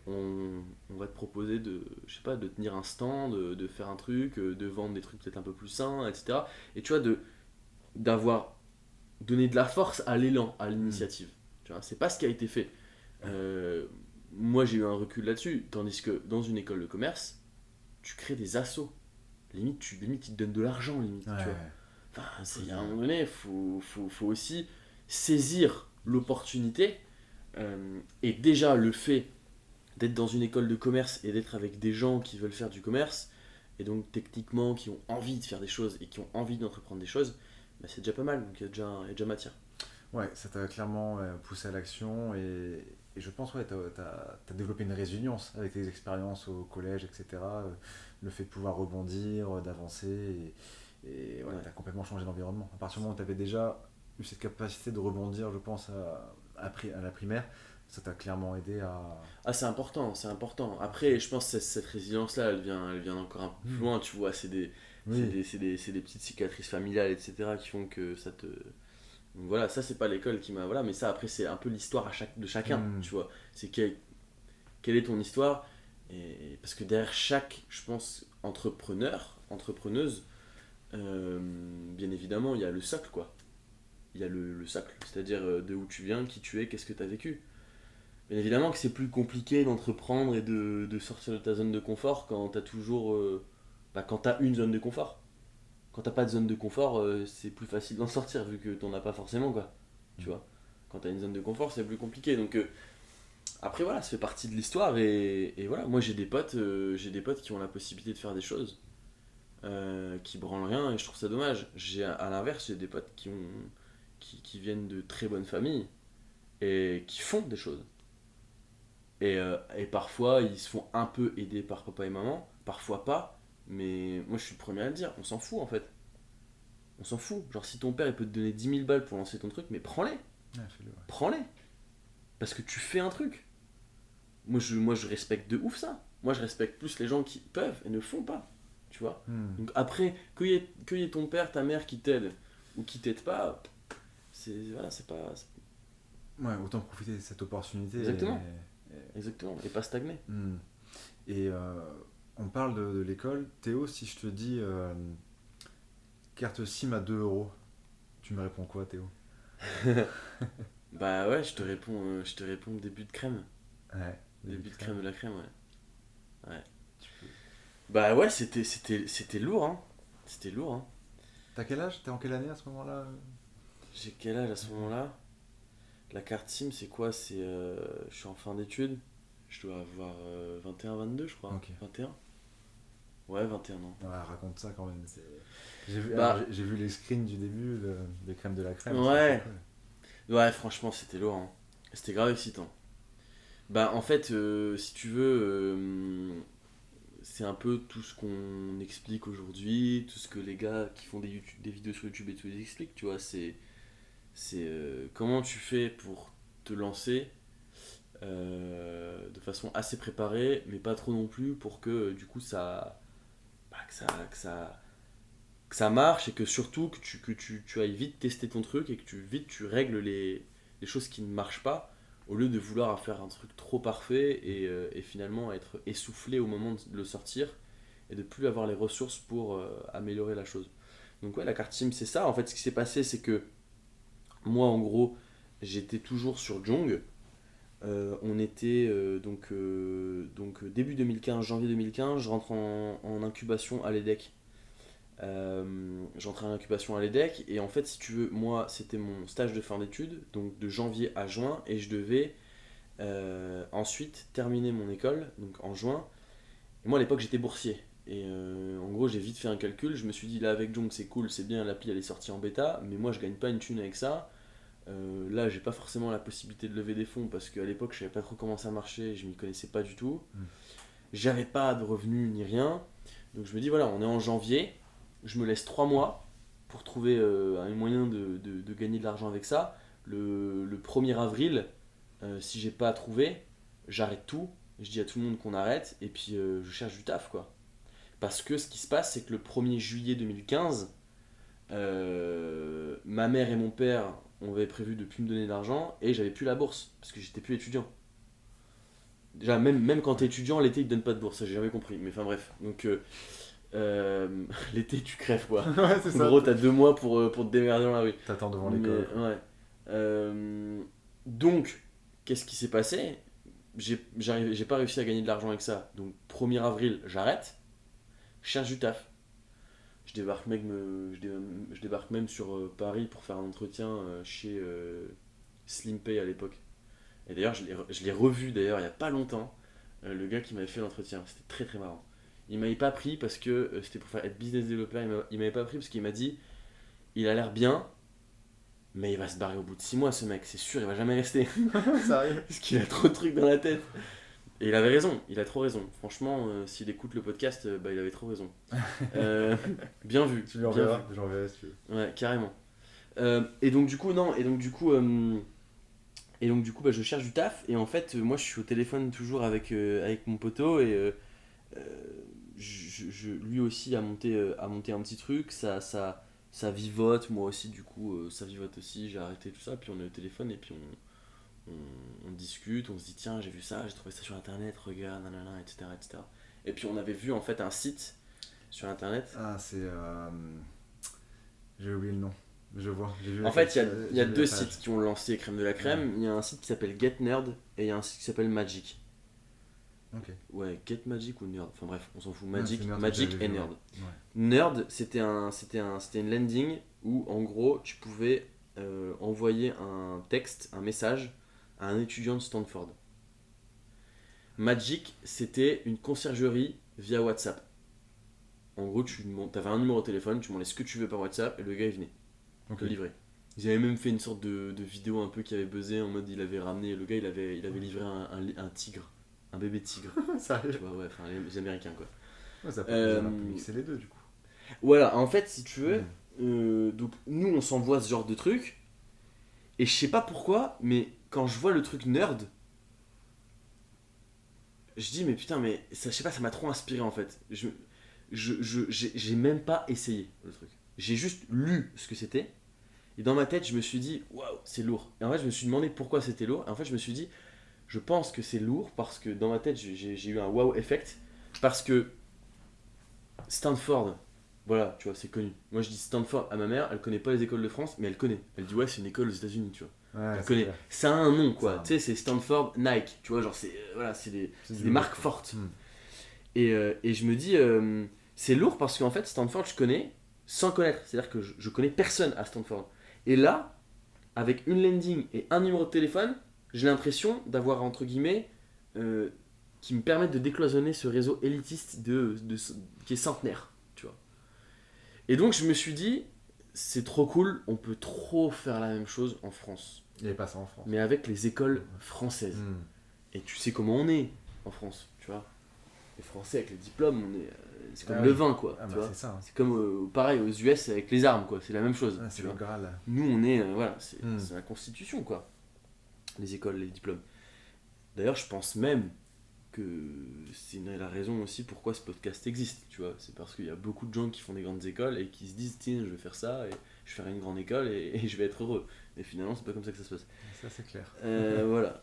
on va te proposer de, je sais pas, de tenir un stand, de faire un truc, de vendre des trucs peut-être un peu plus sains, etc. Et tu vois, d'avoir donné de la force à l'élan, à Hmm. l'initiative. Tu vois, c'est pas ce qui a été fait. Euh, Moi, j'ai eu un recul là-dessus, tandis que dans une école de commerce, tu crées des assos. Limite, ils te donnent de l'argent, limite, tu vois. Ouais. Enfin, Faut- à un moment donné, faut aussi saisir l'opportunité. Et déjà, le fait d'être dans une école de commerce et d'être avec des gens qui veulent faire du commerce, et donc techniquement qui ont envie de faire des choses et qui ont envie d'entreprendre des choses, bah, c'est déjà pas mal, donc il y a déjà matière. Ouais, ça t'a clairement poussé à l'action et je pense ouais, t'as développé une résilience avec tes expériences au collège, etc. Le fait de pouvoir rebondir, d'avancer et ouais, Ouais. t'as complètement changé d'environnement. À partir du moment où t'avais déjà eu cette capacité de rebondir, je pense, à la primaire, ça t'a clairement aidé à. Ah, c'est important, c'est important. Après, je pense que cette résilience-là, elle vient encore un peu plus Hmm. loin, tu vois, Oui. c'est des petites cicatrices familiales, etc., qui font que ça te... Donc voilà, ça c'est pas l'école qui m'a... Voilà, mais ça après c'est un peu l'histoire de chacun, Hmm. tu vois. C'est quelle est ton histoire? Et parce que derrière chaque, je pense, entrepreneuse, bien évidemment, il y a le socle, quoi. Il y a le socle, c'est-à-dire de où tu viens, qui tu es, qu'est-ce que tu as vécu. Bien évidemment que c'est plus compliqué d'entreprendre et de sortir de ta zone de confort quand tu as toujours... quand tu as une zone de confort. Quand t'as pas de zone de confort, c'est plus facile d'en sortir vu que t'en as pas forcément, quoi. Tu vois. Quand t'as une zone de confort, c'est plus compliqué. Donc après voilà, ça fait partie de l'histoire et voilà. Moi j'ai des potes qui ont la possibilité de faire des choses, qui branlent rien et je trouve ça dommage. À l'inverse, j'ai des potes qui viennent de très bonnes familles et qui font des choses. Et parfois ils se font un peu aider par papa et maman, parfois pas. Mais moi je suis le premier à le dire, on s'en fout en fait. On s'en fout. Genre, si ton père il peut te donner 10 000 balles pour lancer ton truc, mais prends-les. Ouais, fais-le, ouais. Prends-les. Parce que tu fais un truc. Moi, je respecte de ouf ça. Moi, je respecte plus les gens qui peuvent et ne font pas. Tu vois. Hmm. Donc, après, qu'il y ait ton père, ta mère qui t'aide ou qui t'aide pas, voilà, c'est pas. Ouais, autant profiter de cette opportunité. Exactement. Exactement. Et pas stagner. Hmm. Et on parle de l'école. Théo, si je te dis carte SIM à 2 euros, tu me réponds quoi, Théo? Bah ouais, je te réponds début de crème. Ouais, début de Début de crème crème. de la crème, ouais. Ouais. Tu peux- Bah ouais, c'était lourd, hein. C'était lourd, hein. T'as quel âge? T'es en quelle année à ce moment-là? J'ai quel âge à ce moment-là? La carte SIM, c'est quoi? Je suis en fin d'études. Je dois avoir 21, 22, je crois. Ok. 21. Ouais, 21 ans. Ouais, raconte ça quand même. J'ai vu, alors, Bah, j'ai vu les screens du début de crème de la crème, c'est ouais. cool. Ouais, franchement, c'était lourd, hein. C'était grave excitant. Bah, en fait, si tu veux, c'est un peu tout ce qu'on explique aujourd'hui, tout ce que les gars qui font des vidéos sur YouTube et tout, ils expliquent, tu vois. C'est comment tu fais pour te lancer de façon assez préparée, mais pas trop non plus pour que du coup bah, que ça marche et que surtout tu ailles vite tester ton truc et que tu règles les choses qui ne marchent pas au lieu de vouloir faire un truc trop parfait et finalement être essoufflé au moment de le sortir et de plus avoir les ressources pour améliorer la chose. Donc ouais, la carte SIM, c'est ça. En fait, ce qui s'est passé, c'est que moi, en gros, j'étais toujours sur Jong. On était donc début 2015, janvier 2015, je rentre en incubation à l'EDEC. J'entrais en incubation à l'EDEC et en fait, si tu veux, moi, c'était mon stage de fin d'études, donc de janvier à juin, et je devais ensuite terminer mon école, donc en juin. Et moi, à l'époque, j'étais boursier. Et en gros, j'ai vite fait un calcul. Je me suis dit, là, avec Jong, c'est cool, c'est bien, l'appli, elle est sortie en bêta, mais moi, je gagne pas une thune avec ça. Là, j'ai pas forcément la possibilité de lever des fonds parce qu'à l'époque, je savais pas trop comment ça marchait, je m'y connaissais pas du tout. J'avais pas de revenus ni rien. Donc, je me dis, voilà, on est en janvier, je me laisse 3 mois pour trouver un moyen de gagner de l'argent avec ça. Le 1er avril, si j'ai pas trouvé, j'arrête tout. Je dis à tout le monde qu'on arrête et puis je cherche du taf, quoi. Parce que ce qui se passe, c'est que le 1er juillet 2015, ma mère et mon père on avait prévu de plus me donner d'argent et j'avais plus la bourse parce que j'étais plus étudiant. Déjà, même quand t'es étudiant, l'été ils te donnent pas de bourse, ça j'ai jamais compris. Mais enfin bref, donc l'été tu crèves quoi. Ouais, c'est En ça. gros, t'as 2 mois pour te démerder dans la rue. T'attends devant Mais, l'école. ouais. Donc, qu'est-ce qui s'est passé? J'ai pas réussi à gagner de l'argent avec ça. Donc, 1er avril, j'arrête. Je cherche du taf. Je débarque même sur Paris pour faire un entretien chez SlimPay à l'époque. Et d'ailleurs, je l'ai revu d'ailleurs il n'y a pas longtemps, le gars qui m'avait fait l'entretien. C'était très très marrant. Il m'avait pas pris parce que c'était pour faire être business developer. Il m'avait pas pris parce qu'il m'a dit il a l'air bien, mais il va se barrer au bout de 6 mois ce mec, c'est sûr, il va jamais rester. Sérieux? Parce qu'il a trop de trucs dans la tête. Et il avait raison, il a trop raison. Franchement, s'il écoute le podcast, bah, il avait trop raison. Bien vu. Tu lui bien enverras, vu. j'enverrai si tu veux. Ouais, carrément. Et donc du coup, non, et donc du coup, bah, je cherche du taf. Et en fait, moi, je suis au téléphone toujours avec mon poteau et lui aussi a monté un petit truc. Ça vivote, moi aussi, du coup, ça vivote aussi. J'ai arrêté tout ça, puis on est au téléphone et puis on discute, on se dit tiens j'ai vu ça, j'ai trouvé ça sur internet, regarde, nanana, etc., etc. Et puis on avait vu en fait un site sur internet. Ah, c'est. J'ai oublié le nom. Je vois. J'ai vu En fait il y a j'ai vu 2 la page. sites qui ont lancé Crème de la Crème. Il y a un site qui s'appelle Get Nerd et il y a un site qui s'appelle Magic. Ok. Ouais, Get Magic ou Nerd, enfin bref, on s'en fout. Ah, Magic, c'est Nerd que Magic j'avais et vu, Nerd. ouais. Nerd, c'était une landing où en gros tu pouvais envoyer un texte, un message à un étudiant de Stanford. Magic, c'était une conciergerie via WhatsApp. En gros, tu avais un numéro de téléphone, tu demandais ce que tu veux par WhatsApp et le gars il venait Ok. te livrer. Ils avaient même fait une sorte de vidéo un peu qui avait buzzé en mode il avait ramené, le gars il avait livré un tigre, un bébé tigre. Tu Sérieux? vois, ouais, enfin les Américains quoi. Ouais, ça peut Euh, un peu mixer les deux du coup. Voilà, en fait, si tu veux, Mm. donc nous on s'envoie ce genre de truc et je sais pas pourquoi, mais quand je vois le truc nerd, je dis mais putain mais ça je sais pas ça m'a trop inspiré en fait. J'ai même pas essayé le truc. J'ai juste lu ce que c'était et dans ma tête je me suis dit waouh c'est lourd. Et en fait je me suis demandé pourquoi c'était lourd et en fait je me suis dit je pense que c'est lourd parce que dans ma tête j'ai eu un wow effect parce que Stanford voilà tu vois c'est connu. Moi je dis Stanford à ma mère elle connaît pas les écoles de France mais elle connaît. Elle dit ouais c'est une école aux États-Unis tu vois. Ouais, Elle c'est connaît. clair. Ça a un nom Ça a quoi. un Tu sais c'est Stanford Nike tu vois genre c'est voilà c'est C'est des du marques lourd, quoi. fortes. Mm. Et je me dis, c'est lourd parce qu'en fait, Stanford, je connais sans connaître. C'est-à-dire que je connais personne à Stanford. Et là, avec une landing et un numéro de téléphone, j'ai l'impression d'avoir, entre guillemets, qui me permettent de décloisonner ce réseau élitiste qui est centenaire. Tu vois. Et donc, je me suis dit, c'est trop cool, on peut trop faire la même chose en France. Il n'y avait pas ça en France. Mais avec les écoles françaises. Mm. Et tu sais comment on est en France, tu vois. Les Français avec les diplômes, c'est comme Ah le oui. vin quoi. Ah tu bah vois. c'est ça. Hein. C'est comme pareil aux US avec les armes quoi, c'est la même chose. Ah, tu c'est vois. le Graal. Nous on est voilà, c'est Mm. la constitution quoi. Les écoles, les diplômes. D'ailleurs, je pense même que c'est la raison aussi pourquoi ce podcast existe, tu vois. C'est parce qu'il y a beaucoup de gens qui font des grandes écoles et qui se disent tiens, je vais faire ça et je ferai une grande école et je vais être heureux. Mais finalement, c'est pas comme ça que ça se passe. Ça c'est clair. Voilà.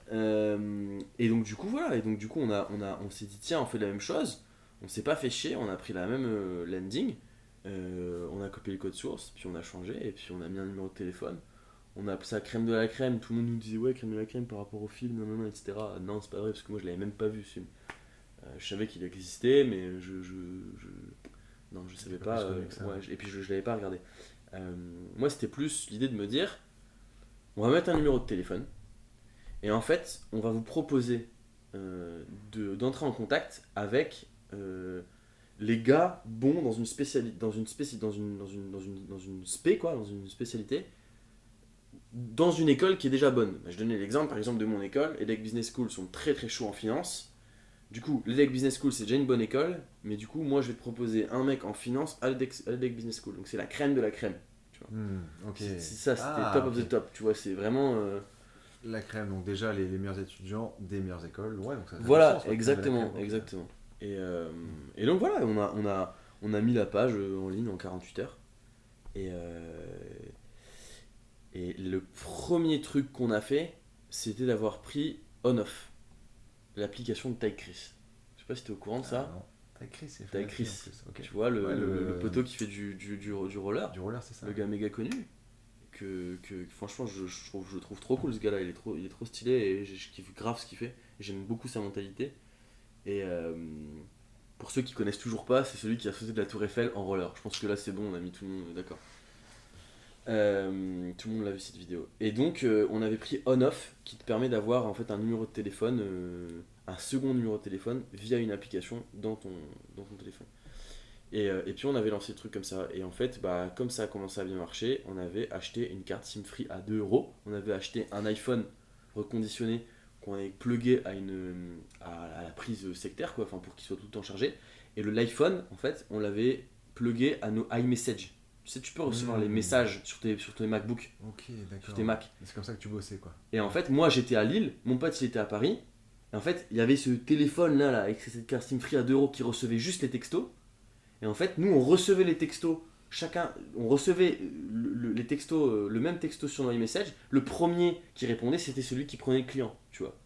Et donc du coup voilà, et donc du coup on s'est dit tiens on fait la même chose, on s'est pas fait chier, on a pris la même landing, On a copié le code source, puis on a changé, et puis on a mis un numéro de téléphone. On a appelé ça crème de la crème. Tout le monde nous disait ouais, crème de la crème par rapport au film, non, etc. Non, c'est pas vrai, parce que moi je l'avais même pas vu ce film. Je savais qu'il existait, mais non, je savais pas. Ouais, et puis je l'avais pas regardé. Moi, c'était plus l'idée de me dire on va mettre un numéro de téléphone, et en fait, on va vous proposer d'entrer en contact avec les gars bons dans une spécialité, dans une spé, quoi, dans une spécialité, dans une école qui est déjà bonne. Je donnais l'exemple, par exemple, de mon école. EDEC Business School sont très très chauds en finance. Du coup, l'EDEC Business School, c'est déjà une bonne école, mais du coup, moi, je vais te proposer un mec en finance à l'EDEC Business School. Donc, c'est la crème de la crème. Tu vois. Ok. C'est ça, c'était top of the top. Tu vois, c'est vraiment. La crème, donc déjà les meilleurs étudiants des meilleures écoles. Ouais, donc ça fait Voilà, du sens, ouais, exactement, crème, exactement. Et donc voilà, on a mis la page en ligne en 48 heures. Et, et le premier truc qu'on a fait, c'était d'avoir pris On-Off, l'application de Tychris. Je sais pas si t'es au courrant de ça. Non. T'as écrit, c'est Tychris, en plus. Ok. tu vois, Ouais, le poteau qui fait du roller, Du roller, c'est ça. le gars méga connu. Que franchement, je trouve trop cool ce gars-là, il est trop stylé et je kiffe grave ce qu'il fait. J'aime beaucoup sa mentalité. Et pour ceux qui connaissent toujours pas, c'est celui qui a sauté de la Tour Eiffel en roller. Je pense que là c'est bon, on a mis tout le monde d'accord. Tout le monde l'a vu cette vidéo. Et donc on avait pris On-Off qui te permet d'avoir en fait un numéro de téléphone, un second numéro de téléphone via une application dans ton téléphone. Et puis on avait lancé le truc comme ça. Et en fait, bah, comme ça a commencé à bien marcher, on avait acheté une carte SIM free à 2€. On avait acheté un iPhone reconditionné qu'on avait plugué à la prise sectaire, quoi, enfin, pour qu'il soit tout le temps chargé. Et l'iPhone, en fait, on l'avait plugué à nos iMessage. Tu sais, tu peux recevoir les messages sur tes MacBook, Ok, d'accord. sur tes Mac. C'est comme ça que tu bossais, quoi. Et en fait, moi j'étais à Lille, mon pote il était à Paris. Et en fait, il y avait ce téléphone là, avec cette carte SIM free à 2€ qui recevait juste les textos. Et en fait, nous, on recevait les textos, on recevait les textos, le même texto sur nos iMessage. Le premier qui répondait, c'était celui qui prenait le client, tu vois.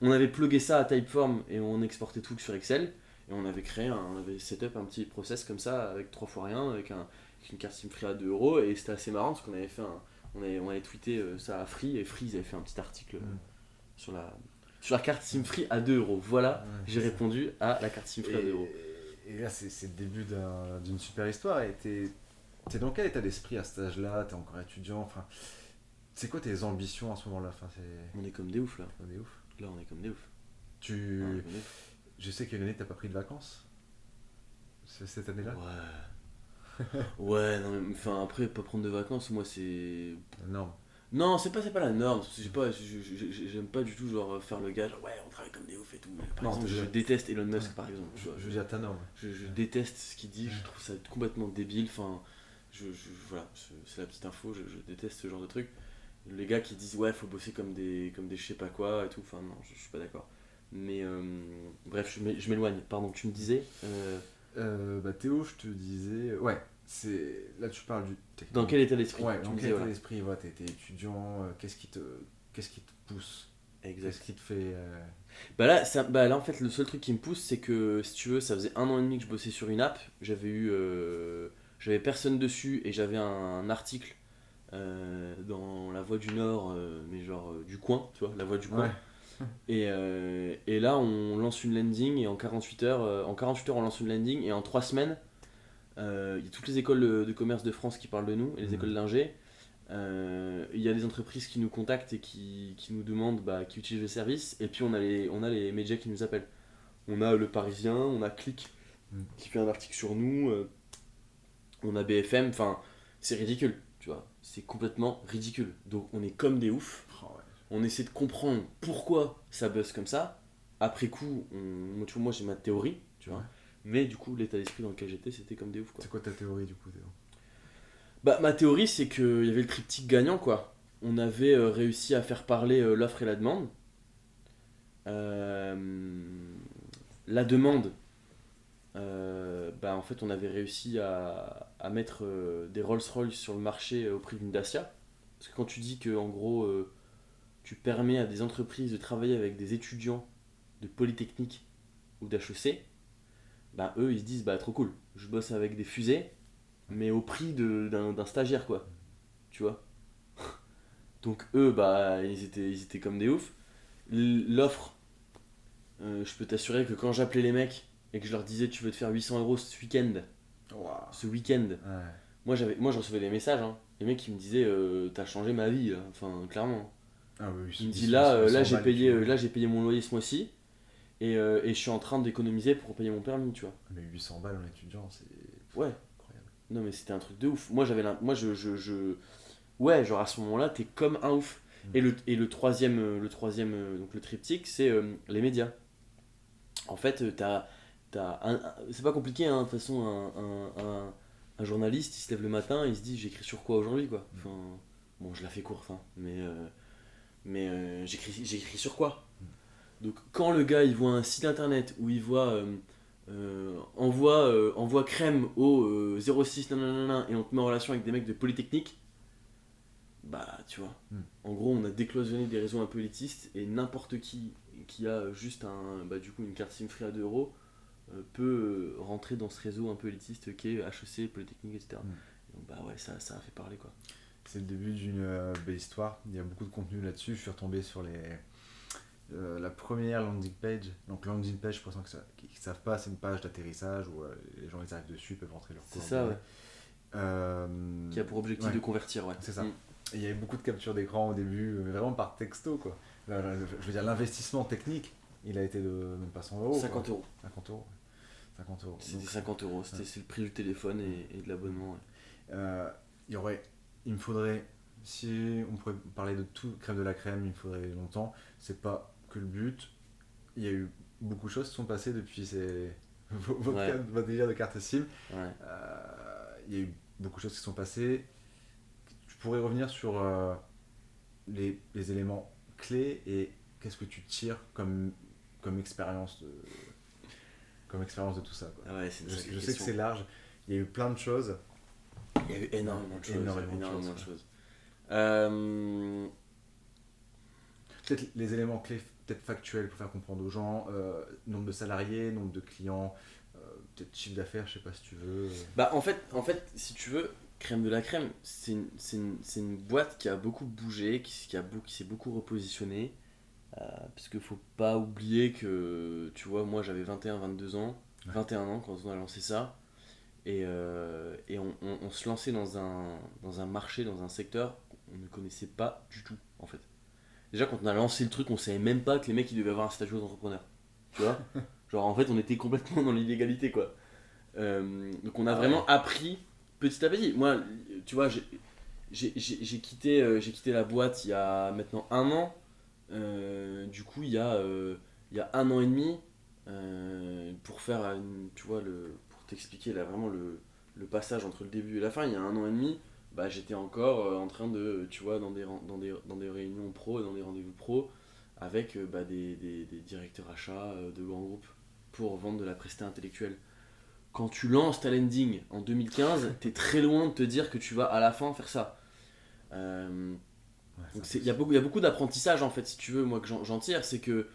On avait plugué ça à Typeform et on exportait tout sur Excel. Et on avait on avait setup un petit process comme ça, avec 3 fois rien, avec une carte SIM free à 2€. Et c'était assez marrant parce qu'on avait fait on avait tweeté ça à Free, et Free ils avaient fait un petit article sur la carte SIM free à 2€. Voilà, j'ai répondu à la carte SIM free à 2€. Et là, c'est le début d'une super histoire. Et t'es dans quel état d'esprit à cet âge-là? T'es encore étudiant. Enfin, c'est quoi tes ambitions à ce moment-là? Enfin, On est comme des oufs là. on est ouf. Là, on est comme des oufs. Tu... On est comme des oufs. Je sais qu'une année, t'as pas pris de vacances cette année-là. Ouais. Ouais, non, mais enfin, après, pas prendre de vacances, moi c'est. Non. Non, c'est pas la norme. J'aime pas du tout genre faire le gars, genre, ouais, on travaille comme des oufs et tout. Par Non, exemple, je déteste Elon Musk par exemple. Tu vois. Je veux dire ta norme. Je déteste ce qu'il dit, je trouve ça complètement débile. Enfin, voilà, c'est la petite info, je déteste ce genre de truc. Les gars qui disent ouais, faut bosser comme des je sais pas quoi et tout, enfin, non, je suis pas d'accord. Mais bref, je m'éloigne, pardon, tu me disais. Bah Théo, je te disais... Ouais, là tu parles du technique. Dans quel état d'esprit Ouais, tu dans me quel disais, état voilà. d'esprit, ouais, t'es étudiant, qu'est-ce qui te pousse? Exact. Qu'est-ce qui te fait... Bah là, en fait, le seul truc qui me pousse, c'est que, si tu veux, ça faisait 1 an et demi que je bossais sur une app. J'avais personne dessus et j'avais un article dans La Voix du Nord, mais genre du coin, tu vois, La Voix du coin. Ouais. Et là, on lance une landing et en 48 heures, on lance une landing et en 3 semaines, il y a toutes les écoles de commerce de France qui parlent de nous et les écoles d'ingé. Il y a des entreprises qui nous contactent et qui nous demandent, qui utilisent le service, et puis on a les médias qui nous appellent. On a Le Parisien, on a Click qui fait un article sur nous, on a BFM, enfin c'est ridicule, tu vois, c'est complètement ridicule. Donc on est comme des oufs, Oh, ouais. on essaie de comprendre pourquoi ça buzz comme ça. Après coup, tu vois, moi j'ai ma théorie, tu vois, Ouais. mais du coup l'état d'esprit dans lequel j'étais, c'était comme des oufs, quoi. C'est quoi ta théorie du coup, Théo? Ma théorie, c'est qu'il y avait le triptyque gagnant, quoi. On avait réussi à faire parler l'offre et la demande. La demande, en fait, on avait réussi à mettre des Rolls-Royce sur le marché au prix d'une Dacia. Parce que quand tu dis que, en gros, tu permets à des entreprises de travailler avec des étudiants de Polytechnique ou d'HEC, eux, ils se disent, trop cool, je bosse avec des fusées. mais au prix d'un stagiaire, quoi. Tu vois. Donc eux, bah, ils étaient comme des oufs. L'offre, je peux t'assurer que quand j'appelais les mecs et que je leur disais tu veux te faire 800 € Waouh. ce week-end, Ouais. moi je recevais des messages, hein. Les mecs qui me disaient t'as changé ma vie, là. Enfin clairement. Ah oui, Il me dit 800 là j'ai balles, payé là j'ai payé mon loyer ce mois-ci et je suis en train d'économiser pour payer mon permis, tu vois. Mais 800 balles en étudiant, c'est Ouais. incroyable. Non mais c'était un truc de ouf. Moi j'avais moi ouais, genre à ce moment-là, t'es comme un ouf. Mm. Et le troisième donc le triptyque, c'est les médias. En fait, c'est pas compliqué, hein. De toute façon, un journaliste, il se lève le matin, il se dit j'écris sur quoi aujourd'hui, quoi. Enfin, bon, je la fais courte, hein, mais j'écris sur quoi. Donc quand le gars il voit un site internet où il voit envoie crème au 06 nanana et on te met en relation avec des mecs de Polytechnique, bah tu vois. Mm. En gros, on a décloisonné des réseaux un peu élitistes et n'importe qui a juste du coup une carte SIM free à 2 € peut rentrer dans ce réseau un peu élitiste qui est HEC, Polytechnique, etc. Mm. Donc bah ouais, ça a fait parler, quoi. C'est le début d'une belle histoire. Il y a beaucoup de contenu là-dessus. Je suis retombé sur la première landing page. Donc landing page, pour ceux qui ne savent pas, c'est une page d'atterrissage où les gens ils arrivent dessus, ils peuvent rentrer leur C'est ça, ouais. coordonnées. Qui a pour objectif Ouais, de convertir, ouais. c'est ça. Et il y avait beaucoup de captures d'écran au début, mais vraiment par texto, quoi. Je veux dire, l'investissement technique, il a été de même pas 100 €. 50 €. 50 euros. 50 euros. C'était Donc, 50 €, c'est le prix du téléphone et de l'abonnement, ouais. il me faudrait, si on pourrait parler de tout, crème de la crème, il me faudrait longtemps. C'est pas que le but. Il y a eu beaucoup de choses qui sont passées depuis Ouais. votre délire de carte SIM. Ouais. Il y a eu beaucoup de choses qui sont passées. Tu pourrais revenir sur les éléments clés et qu'est-ce que tu tires comme expérience de tout ça, quoi. Ah ouais, c'est une sacrée Je sais que question. c'est large. Il y a eu plein de choses. Il y a eu énormément de choses. Énormément de choses. Peut-être les éléments clés, peut-être factuels pour faire comprendre aux gens, nombre de salariés, nombre de clients, peut-être chiffre d'affaires, je sais pas si tu veux. Bah en fait, si tu veux, Crème de la Crème, c'est une boîte qui a beaucoup bougé, qui s'est beaucoup repositionnée. Parce qu'il faut pas oublier que, tu vois, moi j'avais 22 ans, Ouais. 21 ans quand on a lancé ça. Et on se lançait dans un marché, dans un secteur qu'on ne connaissait pas du tout, en fait. Déjà, quand on a lancé le truc, on savait même pas que les mecs ils devaient avoir un statut d'entrepreneur. Tu vois. Genre, en fait, on était complètement dans l'illégalité, quoi. Donc, on a vraiment appris petit à petit. Moi, tu vois, j'ai quitté la boîte il y a maintenant 1 an. Du coup, il y a 1 an et demi, pour faire tu vois, pour t'expliquer là vraiment le passage entre le début et la fin, il y a 1 an et demi, bah, j'étais encore en train de, tu vois, dans des réunions pro, dans des rendez-vous pro, avec des directeurs achats de grands groupes pour vendre de la prestation intellectuelle. Quand tu lances ta landing en 2015, t'es très loin de te dire que tu vas à la fin faire ça. Ouais, Donc il y a beaucoup d'apprentissage, en fait, si tu veux, moi que j'en tire, c'est que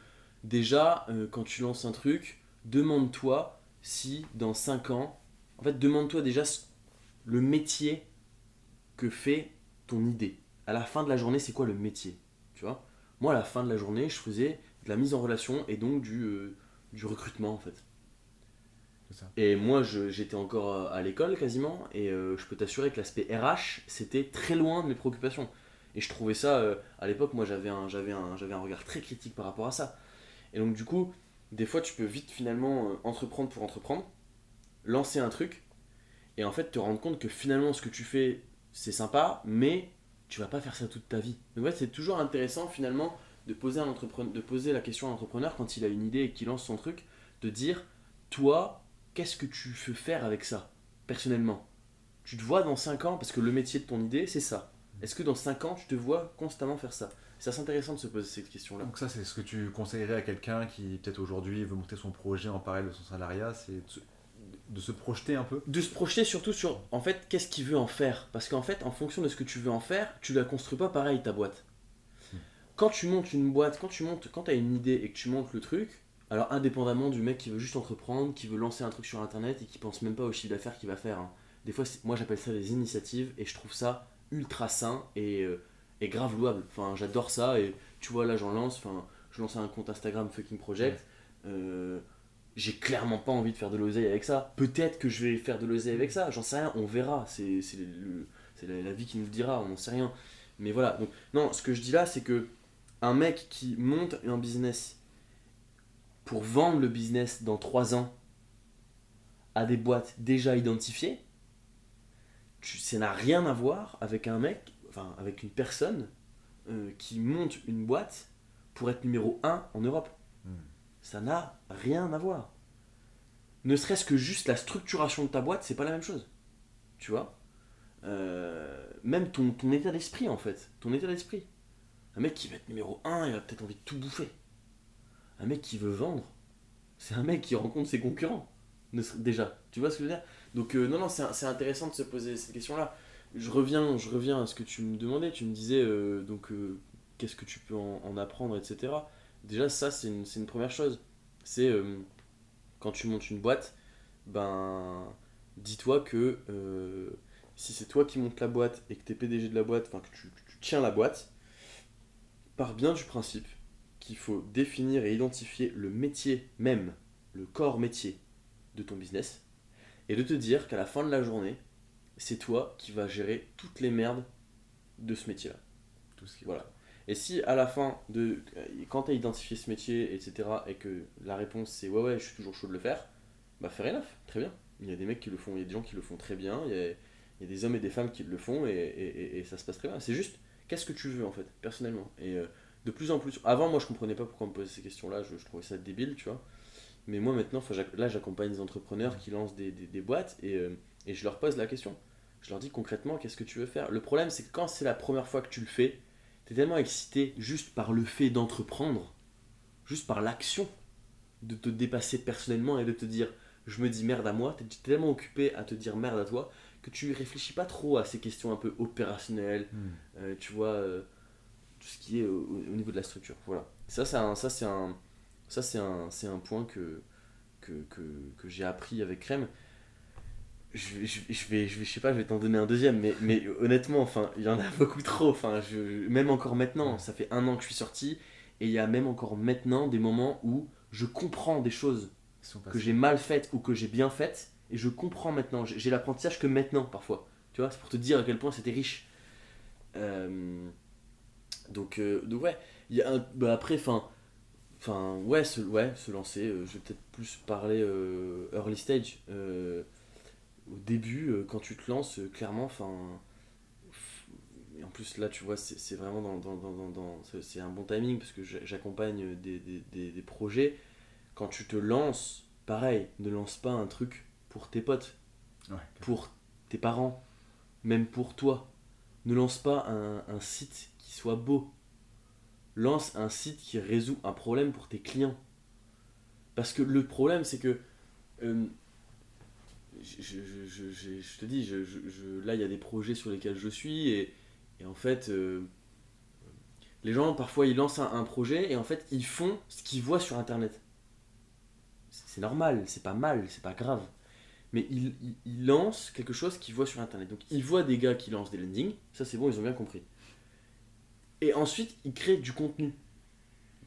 déjà quand tu lances un truc, demande-toi si dans 5 ans, en fait demande-toi déjà le métier que fait ton idée. À la fin de la journée, c'est quoi le métier, tu vois? Moi, à la fin de la journée, je faisais de la mise en relation et donc du recrutement, en fait. c'est ça. Et moi, j'étais encore à l'école quasiment, et je peux t'assurer que l'aspect RH, c'était très loin de mes préoccupations. Et je trouvais ça, à l'époque, moi j'avais un regard très critique par rapport à ça. Et donc, du coup, des fois, tu peux vite finalement entreprendre pour entreprendre, lancer un truc, et en fait te rendre compte que finalement ce que tu fais, c'est sympa, mais tu vas pas faire ça toute ta vie. Donc, ouais, c'est toujours intéressant finalement de poser la question à l'entrepreneur quand il a une idée et qu'il lance son truc, de dire, toi, qu'est-ce que tu veux faire avec ça, personnellement? Tu te vois dans 5 ans, parce que le métier de ton idée, c'est ça. Est-ce que dans 5 ans, tu te vois constamment faire ça? C'est assez intéressant de se poser cette question-là. Donc ça, c'est ce que tu conseillerais à quelqu'un qui, peut-être aujourd'hui, veut monter son projet en parallèle de son salariat, c'est de se projeter un peu. De se projeter surtout sur, en fait, qu'est-ce qu'il veut en faire. Parce qu'en fait, en fonction de ce que tu veux en faire, tu la construis pas pareil, ta boîte. Quand tu montes une boîte, quand tu as une idée et que tu montes le truc, alors indépendamment du mec qui veut juste entreprendre, qui veut lancer un truc sur internet et qui pense même pas au chiffre d'affaires qu'il va faire, hein. des fois, moi j'appelle ça des initiatives et je trouve ça ultra sain et grave louable. Enfin, j'adore ça et tu vois, là j'en lance, enfin, je lance un compte Instagram Fucking Project. J'ai clairement pas envie de faire de l'oseille avec ça. Peut-être que je vais faire de l'oseille avec ça, j'en sais rien, on verra. C'est la vie qui nous le dira, on n'en sait rien. Mais voilà, donc non, ce que je dis là, c'est que un mec qui monte un business pour vendre le business dans 3 ans à des boîtes déjà identifiées, ça n'a rien à voir avec un mec, enfin avec une personne qui monte une boîte pour être numéro 1 en Europe. Ça n'a rien à voir. Ne serait-ce que juste la structuration de ta boîte, c'est pas la même chose. Tu vois, même ton état d'esprit en fait. Ton état d'esprit. Un mec qui va être numéro 1, il a peut-être envie de tout bouffer. Un mec qui veut vendre, c'est un mec qui rencontre ses concurrents. Déjà, tu vois ce que je veux dire. Donc non, c'est intéressant de se poser cette question-là. Je reviens à ce que tu me demandais. Tu me disais qu'est-ce que tu peux en apprendre, etc. Déjà, ça, c'est une première chose. C'est quand tu montes une boîte, ben, dis-toi que si c'est toi qui montes la boîte et que tu es PDG de la boîte, enfin que tu tiens la boîte, pars bien du principe qu'il faut définir et identifier le métier même, le corps métier de ton business, et de te dire qu'à la fin de la journée, c'est toi qui vas gérer toutes les merdes de ce métier-là. Tout ce qui Voilà. Et si à la fin quand tu as identifié ce métier, etc., et que la réponse c'est ouais, je suis toujours chaud de le faire, bah fair enough, très bien. Il y a des mecs qui le font, il y a des gens qui le font très bien, il y a des hommes et des femmes qui le font, et ça se passe très bien. C'est juste, qu'est-ce que tu veux en fait, personnellement. Et de plus en plus, avant moi je comprenais pas pourquoi on me posait ces questions-là, je trouvais ça débile, tu vois. Mais moi maintenant, là j'accompagne des entrepreneurs qui lancent des boîtes, et je leur pose la question. Je leur dis concrètement, qu'est-ce que tu veux faire. Le problème c'est que quand c'est la première fois que tu le fais, t'es tellement excité juste par le fait d'entreprendre, juste par l'action, de te dépasser personnellement et de te dire je me dis merde à moi, t'es tellement occupé à te dire merde à toi que tu réfléchis pas trop à ces questions un peu opérationnelles, tu vois, tout ce qui est au niveau de la structure. Voilà. Ça c'est un point que j'ai appris avec Crème. Je sais pas, je vais t'en donner un deuxième, mais honnêtement, enfin, il y en a beaucoup trop. Enfin, même encore maintenant, ça fait 1 an que je suis sorti, et il y a même encore maintenant des moments où je comprends des choses que j'ai mal faites ou que j'ai bien faites, et je comprends maintenant. J'ai l'apprentissage que maintenant, parfois. Tu vois, c'est pour te dire à quel point c'était riche. Donc ouais, il y a après, ouais, se lancer. Je vais peut-être plus parler early stage. Au début, quand tu te lances, clairement, et en plus là, tu vois, c'est vraiment c'est un bon timing parce que j'accompagne des projets. Quand tu te lances, pareil, ne lance pas un truc pour tes potes, pour tes parents, même pour toi. Ne lance pas un site qui soit beau. Lance un site qui résout un problème pour tes clients. Parce que le problème, c'est que je te dis, là il y a des projets sur lesquels je suis, et en fait, les gens parfois ils lancent un projet et en fait ils font ce qu'ils voient sur internet. C'est normal, c'est pas mal, c'est pas grave. Mais ils lancent quelque chose qu'ils voient sur internet. Donc ils voient des gars qui lancent des landings, ça c'est bon, ils ont bien compris. Et ensuite ils créent du contenu.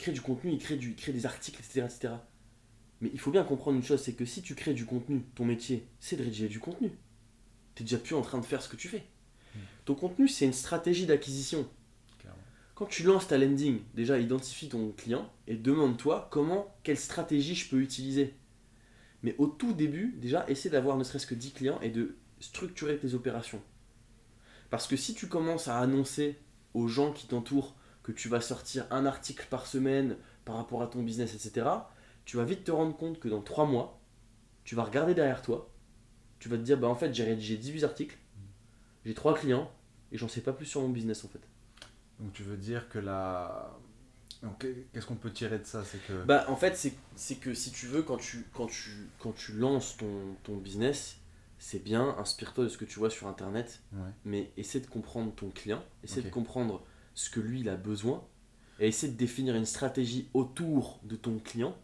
Ils créent des articles, etc., etc. Mais il faut bien comprendre une chose, c'est que si tu crées du contenu, ton métier, c'est de rédiger du contenu. Tu n'es déjà plus en train de faire ce que tu fais. Ton contenu, c'est une stratégie d'acquisition. Clairement. Quand tu lances ta landing, déjà identifie ton client et demande-toi quelle stratégie je peux utiliser. Mais au tout début, déjà, essaie d'avoir ne serait-ce que 10 clients et de structurer tes opérations. Parce que si tu commences à annoncer aux gens qui t'entourent que tu vas sortir un article par semaine par rapport à ton business, etc., tu vas vite te rendre compte que dans 3 mois, tu vas regarder derrière toi, tu vas te dire, bah en fait j'ai rédigé 18 articles, j'ai 3 clients, et j'en sais pas plus sur mon business en fait. Donc tu veux dire que Donc, qu'est-ce qu'on peut tirer de ça, c'est que... Bah en fait c'est que si tu veux, quand tu lances ton business, c'est bien, inspire-toi de ce que tu vois sur internet, mais essaie de comprendre ton client, essaie de comprendre ce que lui il a besoin, et essaie de définir une stratégie autour de ton client,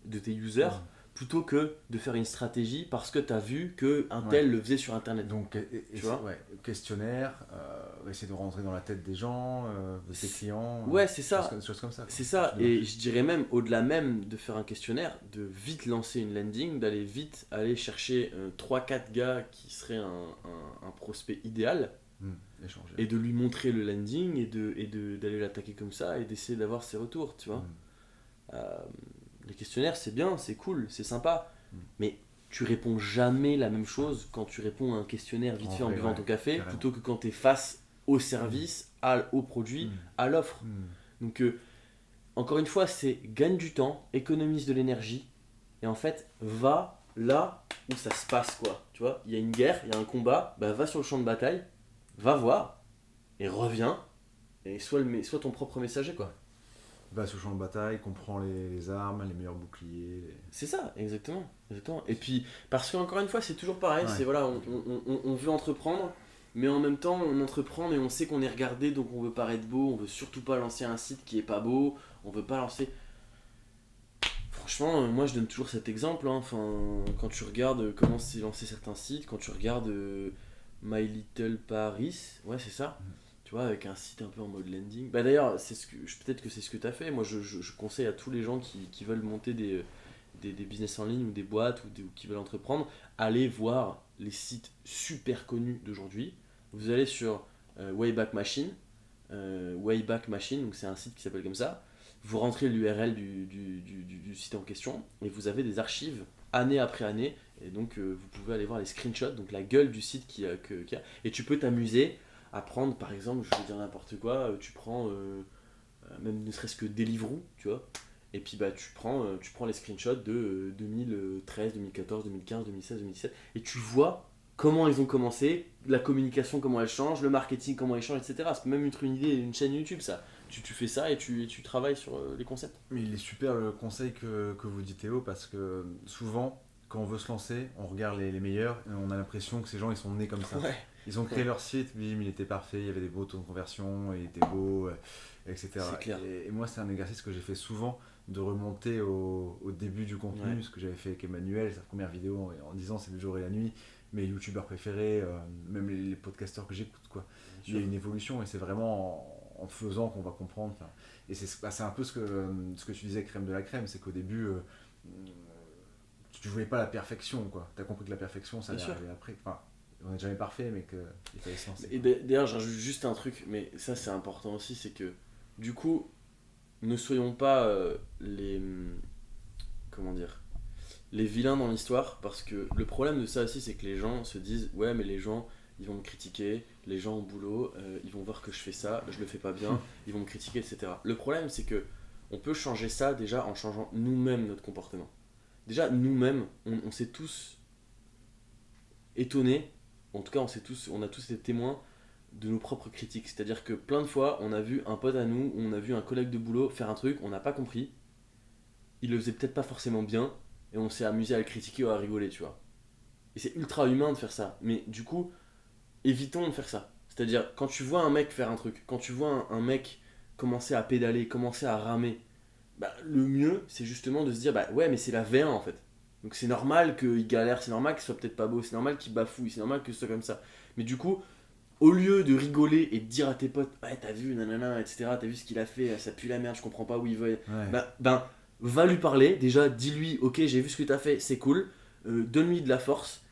de tes users, plutôt que de faire une stratégie parce que tu as vu qu'un tel le faisait sur internet. Donc, tu vois questionnaire, essayer de rentrer dans la tête des gens, de tes clients. Ouais, c'est ça. Des choses comme ça. C'est ça. Et je dirais même, au-delà même de faire un questionnaire, de vite lancer une landing, d'aller vite aller chercher 3-4 gars qui seraient un prospect idéal. Échanger. Et de lui montrer le landing et d'aller l'attaquer comme ça et d'essayer d'avoir ses retours, tu vois. Les questionnaires, c'est bien, c'est cool, c'est sympa, mais tu réponds jamais la même chose quand tu réponds à un questionnaire vite fait en buvant ton café, carrément. Plutôt que quand tu es face au service, au produit, à l'offre. Donc, encore une fois, c'est gagne du temps, économise de l'énergie, et en fait, va là où ça se passe, quoi. Tu vois, il y a une guerre, il y a un combat, bah va sur le champ de bataille, va voir, et reviens, et sois ton propre messager, quoi. Va sur le champ de bataille, comprends les armes, les meilleurs boucliers. C'est ça, exactement. Et puis, parce qu'encore une fois, c'est toujours pareil, c'est voilà, on veut entreprendre, mais en même temps, on entreprend, mais on sait qu'on est regardé, donc on veut paraître beau, on veut surtout pas lancer un site qui est pas beau, on veut pas lancer... Franchement, moi je donne toujours cet exemple, hein. Enfin, quand tu regardes comment c'est lancé certains sites, quand tu regardes My Little Paris, ouais c'est ça, tu vois, avec un site un peu en mode landing. Bah d'ailleurs, peut-être que c'est ce que tu as fait. Moi je conseille à tous les gens qui veulent monter des business en ligne ou des boîtes ou qui veulent entreprendre, allez voir les sites super connus d'aujourd'hui. Vous allez sur Wayback Machine, donc c'est un site qui s'appelle comme ça. Vous rentrez l'URL du site en question et vous avez des archives année après année, et donc vous pouvez aller voir les screenshots, donc la gueule du site qu'il y a, et tu peux t'amuser à prendre, par exemple, je vais dire n'importe quoi, tu prends même ne serait-ce que Deliveroo, tu vois, et puis bah tu prends les screenshots de 2013, 2014, 2015, 2016, 2017, et tu vois comment ils ont commencé, la communication comment elle change, le marketing comment il change, etc. C'est même une idée, une chaîne YouTube, ça. Tu fais ça et tu travailles sur les concepts. Mais il est super le conseil que vous dites, Théo, parce que souvent, quand on veut se lancer, on regarde les meilleurs et on a l'impression que ces gens ils sont nés comme ça. Ouais. Ils ont créé leur site, bim, il était parfait, il y avait des beaux taux de conversion, il était beau, etc. C'est clair. Et moi, c'est un exercice que j'ai fait souvent, de remonter au début du contenu, ce que j'avais fait avec Emmanuel, sa première vidéo, en disant c'est le jour et la nuit, mes youtubeurs préférés, même les podcasteurs que j'écoute, quoi. Il y a une évolution et c'est vraiment en faisant qu'on va comprendre. Et c'est un peu ce que tu disais, crème de la crème, c'est qu'au début, tu ne voulais pas la perfection, quoi. Tu as compris que la perfection, ça allait arriver après. Enfin, on n'est jamais parfait, mais qu'il fallait se lancer. Et d'ailleurs, j'ajoute juste un truc, mais ça c'est important aussi, c'est que du coup, ne soyons pas comment dire, les vilains dans l'histoire, parce que le problème de ça aussi, c'est que les gens se disent, ouais, mais les gens, ils vont me critiquer, les gens au boulot, ils vont voir que je fais ça, je le fais pas bien, ils vont me critiquer, etc. Le problème, c'est que on peut changer ça déjà en changeant nous-mêmes notre comportement. Déjà, nous-mêmes, on s'est tous étonnés, en tout cas, on a tous été témoins de nos propres critiques. C'est-à-dire que plein de fois, on a vu un pote à nous, on a vu un collègue de boulot faire un truc, on n'a pas compris, il le faisait peut-être pas forcément bien, et on s'est amusé à le critiquer ou à rigoler, tu vois. Et c'est ultra humain de faire ça, mais du coup, évitons de faire ça. C'est-à-dire, quand tu vois un mec faire un truc, quand tu vois un mec commencer à pédaler, commencer à ramer, bah, le mieux, c'est justement de se dire, bah ouais, mais c'est la V1 en fait. Donc c'est normal qu'il galère, c'est normal qu'il soit peut-être pas beau, c'est normal qu'il bafouille, c'est normal que ce soit comme ça. Mais du coup, au lieu de rigoler et de dire à tes potes, ouais, t'as vu, nanana, etc., t'as vu ce qu'il a fait, ça pue la merde, je comprends pas où il veut. Ouais. Ben, va lui parler, déjà, dis-lui, ok, j'ai vu ce que t'as fait, c'est cool, donne-lui de la force,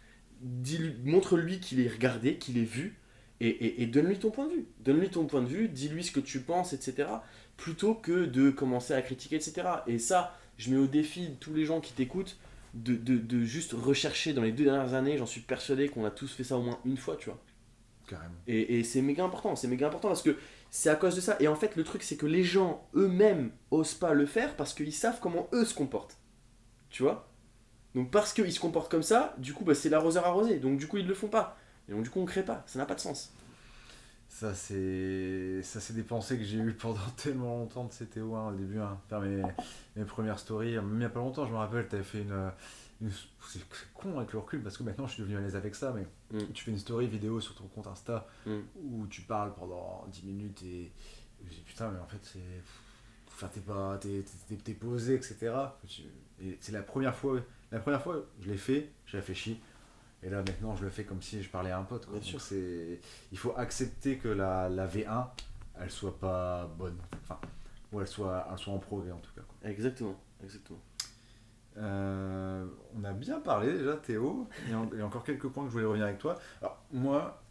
montre-lui qu'il est regardé, qu'il est vu, et donne-lui ton point de vue. Donne-lui ton point de vue, dis-lui ce que tu penses, etc., plutôt que de commencer à critiquer, etc. Et ça, je mets au défi tous les gens qui t'écoutent de juste rechercher dans les 2 dernières années, j'en suis persuadé qu'on a tous fait ça au moins une fois, tu vois. Carrément. Et c'est méga important parce que c'est à cause de ça. Et en fait, le truc, c'est que les gens eux-mêmes osent pas le faire parce qu'ils savent comment eux se comportent. Tu vois ? Donc, parce qu'ils se comportent comme ça, du coup, bah, c'est l'arroseur arrosé. Donc, du coup, ils le font pas. Et donc, du coup, on crée pas. Ça n'a pas de sens. Ça, c'est des pensées que j'ai eues pendant tellement longtemps de CTO, au début, faire mes premières stories. Même il n'y a pas longtemps, je me rappelle, tu avais fait c'est con avec le recul parce que maintenant je suis devenu à l'aise avec ça, mais tu fais une story vidéo sur ton compte Insta où tu parles pendant 10 minutes et je dis putain, mais en fait, t'es posé, etc. Et c'est la première fois La première fois, je l'ai fait, j'ai réfléchi. Et là, maintenant, je le fais comme si je parlais à un pote, quoi. Bien Donc, sûr. il faut accepter que la V1, elle soit pas bonne. Enfin, ou elle soit en progrès, en tout cas, quoi. Exactement, exactement. On a bien parlé déjà, Théo. Il y a encore quelques points que je voulais revenir avec toi. Alors, moi,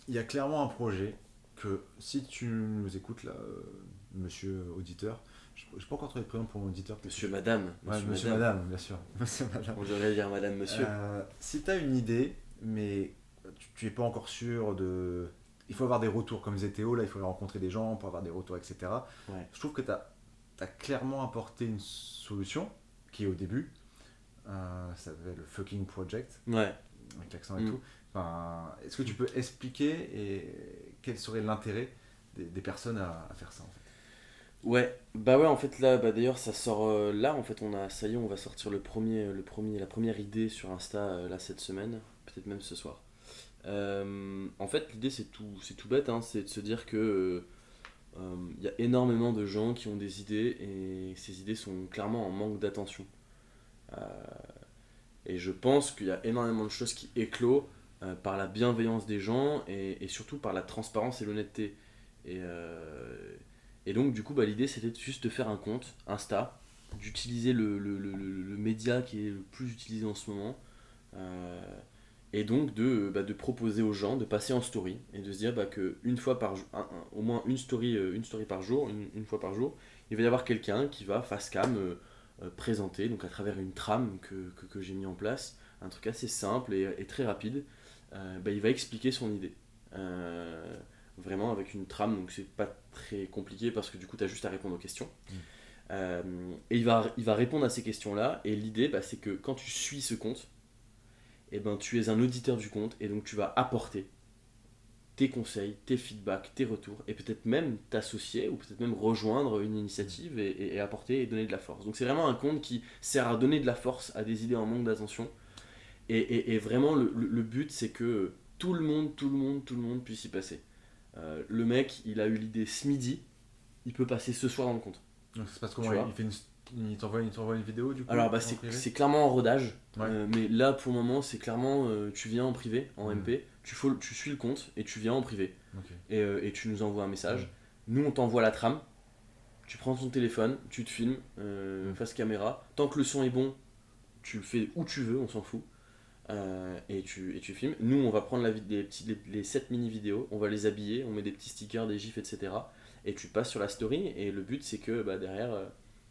il y a clairement un projet que, si tu nous écoutes, là, monsieur auditeur, je n'ai pas encore trouvé de prénom pour mon auditeur. Monsieur, madame, Ouais, monsieur, madame, bien sûr. Monsieur, madame. On devrait dire madame, monsieur. Si tu as une idée, mais tu n'es pas encore sûr de. Il faut avoir des retours, comme disait Théo, là, il faut rencontrer des gens pour avoir des retours, etc. Ouais. Je trouve que tu as clairement apporté une solution qui est au début. Ça s'appelle le fucking project, Ouais. avec l'accent et tout. Enfin, est-ce que tu peux expliquer quel serait l'intérêt des personnes à faire ça en fait? Ouais, bah ouais, en fait là, bah d'ailleurs ça sort là, en fait ça y est, on va sortir la première idée sur Insta là cette semaine, peut-être même ce soir. En fait l'idée c'est tout bête, hein, c'est de se dire que il y a énormément de gens qui ont des idées et ces idées sont clairement en manque d'attention. Euh, et je pense qu'il y a énormément de choses qui éclosent par la bienveillance des gens et surtout par la transparence et l'honnêteté. Et, euh, et donc, du coup, bah, l'idée c'était juste de faire un compte Insta, d'utiliser le média qui est le plus utilisé en ce moment. euh, et donc de proposer aux gens de passer en story et de se dire bah, que une fois par au moins une story par jour, une fois par jour, il va y avoir quelqu'un qui va face cam présenter, donc à travers une trame que j'ai mis en place, un truc assez simple et très rapide, bah, il va expliquer son idée. Euh, Vraiment avec une trame, donc c'est pas très compliqué parce que du coup tu as juste à répondre aux questions. Euh, et il va répondre à ces questions-là, et l'idée bah, c'est que quand tu suis ce compte, eh ben, tu es un auditeur du compte et donc tu vas apporter tes conseils, tes feedbacks, tes retours et peut-être même t'associer ou peut-être même rejoindre une initiative et apporter et donner de la force. Donc c'est vraiment un compte qui sert à donner de la force à des idées en manque d'attention et vraiment le but c'est que tout le monde puisse y passer. Le mec il a eu l'idée ce midi, il peut passer ce soir dans le compte. Donc ça se passe Tu comment? vois. Il t'envoie une vidéo du coup Alors bah, en privé? c'est clairement en rodage, Ouais. mais là pour le moment c'est clairement tu viens en privé, en Mm. MP, tu suis le compte et tu viens en privé Ok. et tu nous envoies un Mm. message. Nous on t'envoie la trame, tu prends ton téléphone, tu te filmes Mm. face caméra, tant que le son est bon, tu le fais où tu veux, on s'en fout. Et tu filmes. Nous on va prendre les 7 mini vidéos, on va les habiller, on met des petits stickers, des gifs, etc. Et tu passes sur la story et le but c'est que bah, derrière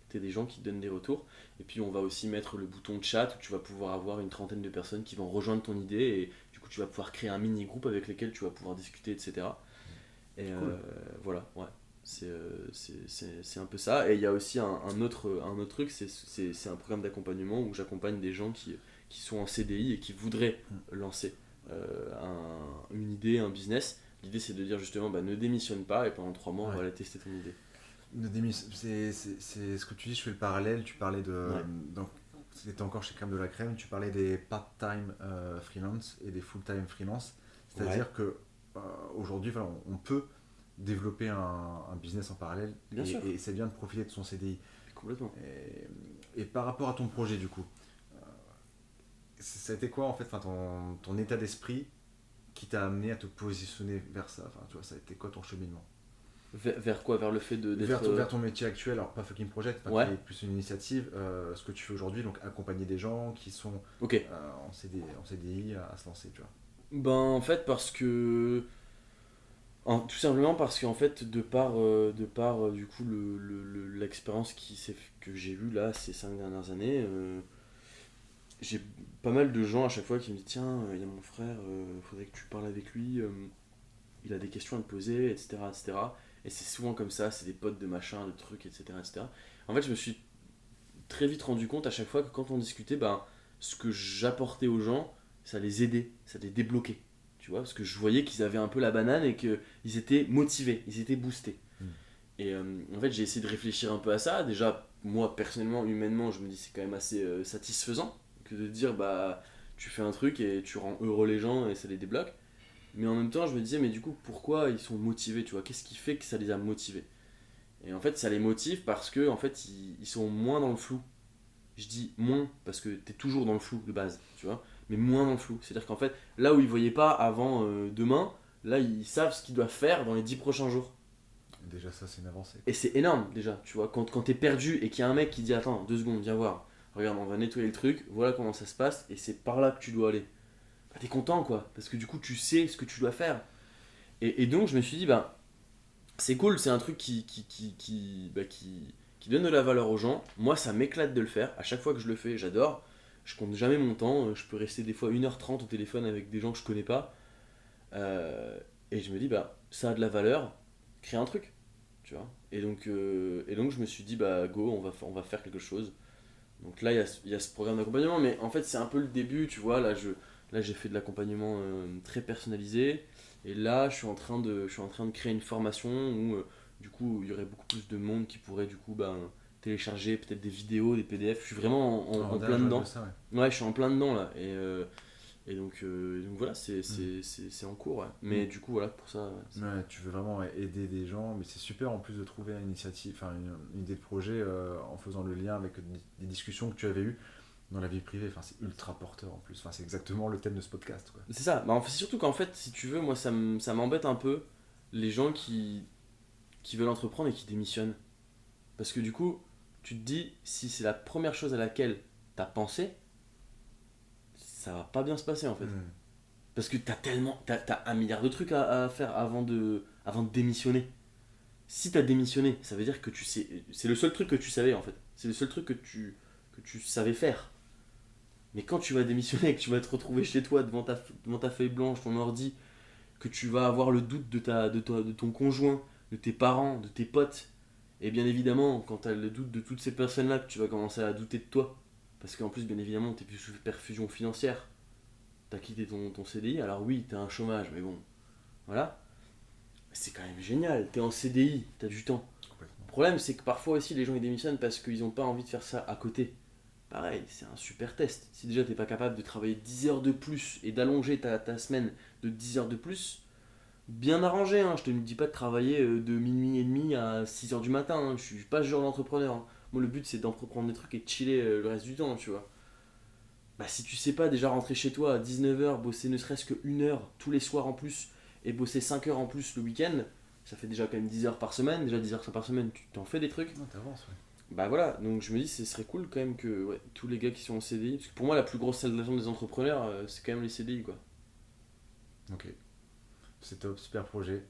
t'es des gens qui te donnent des retours. Et puis on va aussi mettre le bouton chat où tu vas pouvoir avoir une trentaine de personnes qui vont rejoindre ton idée et du coup tu vas pouvoir créer un mini groupe avec lesquels tu vas pouvoir discuter, etc. Et Cool. voilà, ouais. C'est un peu ça. Et il y a aussi un autre truc, c'est un programme d'accompagnement où j'accompagne des gens qui sont en CDI et qui voudraient Mm. lancer une idée, un business. L'idée c'est de dire justement bah, ne démissionne pas et pendant 3 mois on Ouais. va aller tester ton idée. C'est ce que tu dis, je fais le parallèle, tu parlais de. Ouais. Donc, c'était encore chez Crème de la Crème, tu parlais des part-time freelance et des full-time freelance. Ouais, C'est-à-dire que aujourd'hui, voilà, on peut développer un business en parallèle bien sûr, et c'est bien de profiter de son CDI. complètement. Et par rapport à ton projet, du coup, ça a été quoi en fait, enfin, ton état d'esprit qui t'a amené à te positionner vers ça? Enfin, tu vois, ça a été quoi ton cheminement? Vers quoi? Vers le fait d'être. Vers ton métier actuel, alors pas Fucking Project, enfin, Ouais, qui est plus une initiative, ce que tu fais aujourd'hui, donc accompagner des gens qui sont ok. en CDI à se lancer, tu vois. Ben en fait parce que. Tout simplement parce qu'en fait de par du coup l'expérience que j'ai eue là ces 5 dernières années, j'ai pas mal de gens à chaque fois qui me disent tiens, il y a mon frère, faudrait que tu parles avec lui, il a des questions à te poser, etc. etc. Et c'est souvent comme ça, c'est des potes de machin, de trucs, etc., etc. En fait, je me suis très vite rendu compte à chaque fois que quand on discutait, ben, ce que j'apportais aux gens, ça les aidait, ça les débloquait. Tu vois, parce que je voyais qu'ils avaient un peu la banane et qu'ils étaient motivés, ils étaient boostés. Mm. Et en fait, j'ai essayé de réfléchir un peu à ça. Déjà, moi, personnellement, humainement, je me dis c'est quand même assez satisfaisant que de dire bah tu fais un truc et tu rends heureux les gens et ça les débloque. Mais en même temps, je me disais mais du coup, pourquoi ils sont motivés, tu vois? Qu'est-ce qui fait que ça les a motivés? Et en fait, ça les motive parce que en fait, ils sont moins dans le flou. Je dis moins parce que t'es toujours dans le flou de base, tu vois, mais moins dans le flou. C'est-à-dire qu'en fait, là où ils voyaient pas avant demain, là ils savent ce qu'ils doivent faire dans les 10 prochains jours. Déjà, ça, c'est une avancée. Et c'est énorme déjà, tu vois, quand t'es perdu et qu'il y a un mec qui dit attends, 2 secondes, viens voir, regarde, on va nettoyer le truc, voilà comment ça se passe, et c'est par là que tu dois aller. Bah, t'es content quoi, parce que du coup tu sais ce que tu dois faire. Et donc je me suis dit, bah c'est cool, c'est un truc qui donne de la valeur aux gens. Moi ça m'éclate de le faire, à chaque fois que je le fais, j'adore. Je compte jamais mon temps, je peux rester des fois 1h30 au téléphone avec des gens que je connais pas. Et je me dis, bah ça a de la valeur, crée un truc. Tu vois. Et donc je me suis dit bah go on va faire quelque chose. Donc là il y a ce programme d'accompagnement, mais en fait c'est un peu le début, tu vois. Là j'ai fait de l'accompagnement très personnalisé, et là je suis en train de créer une formation où du coup il y aurait beaucoup plus de monde qui pourrait du coup télécharger peut-être des vidéos, des PDF. Je suis vraiment en plein dedans. Ça, Ouais, je suis en plein dedans là, et donc voilà, c'est en cours, ouais. Mais du coup, voilà, pour ça. Ouais, tu veux vraiment aider des gens, mais c'est super en plus de trouver une initiative, enfin une idée de projet en faisant le lien avec des discussions que tu avais eues dans la vie privée. Enfin, c'est ultra porteur en plus. Enfin, c'est exactement le thème de ce podcast, quoi. C'est ça. Bah, en fait, c'est surtout qu'en fait, si tu veux, moi, ça m'embête un peu les gens qui veulent entreprendre et qui démissionnent. Parce que du coup, tu te dis, si c'est la première chose à laquelle t'as pensé, ça va pas bien se passer en fait. Parce que t'as 1 milliard de trucs à faire avant de démissionner. Si t'as démissionné, ça veut dire que tu sais. C'est le seul truc que tu savais en fait. C'est le seul truc que tu savais faire. Mais quand tu vas démissionner et que tu vas te retrouver chez toi devant ta feuille blanche, ton ordi, que tu vas avoir le doute de ton conjoint, de tes parents, de tes potes, et bien évidemment, quand tu as le doute de toutes ces personnes-là, que tu vas commencer à douter de toi. Parce qu'en plus, bien évidemment, tu es plus sous perfusion financière. Tu as quitté ton CDI, alors oui, tu as un chômage, mais bon, voilà. C'est quand même génial, tu es en CDI, tu as du temps. Complètement. Le problème, c'est que parfois aussi, les gens ils démissionnent parce qu'ils n'ont pas envie de faire ça à côté. Pareil, c'est un super test. Si déjà t'es pas capable de travailler 10 heures de plus et d'allonger ta semaine de 10 heures de plus, bien arrangé, hein. Je te dis pas de travailler de minuit et demi à 6 heures du matin, hein. Je suis pas ce genre d'entrepreneur, hein. Moi, le but c'est d'entreprendre des trucs et de chiller le reste du temps, tu vois. Bah, si tu sais pas déjà rentrer chez toi à 19 heures, bosser ne serait-ce que 1 heure tous les soirs en plus et bosser 5 heures en plus le week-end, ça fait déjà quand même 10 heures par semaine. Déjà 10 heures par semaine, tu t'en fais des trucs. Non, t'avances, ouais. Bah voilà, donc je me dis ce serait cool quand même que ouais, tous les gars qui sont en CDI, parce que pour moi la plus grosse salle d'attente des entrepreneurs c'est quand même les CDI quoi. Ok, c'est top, super projet.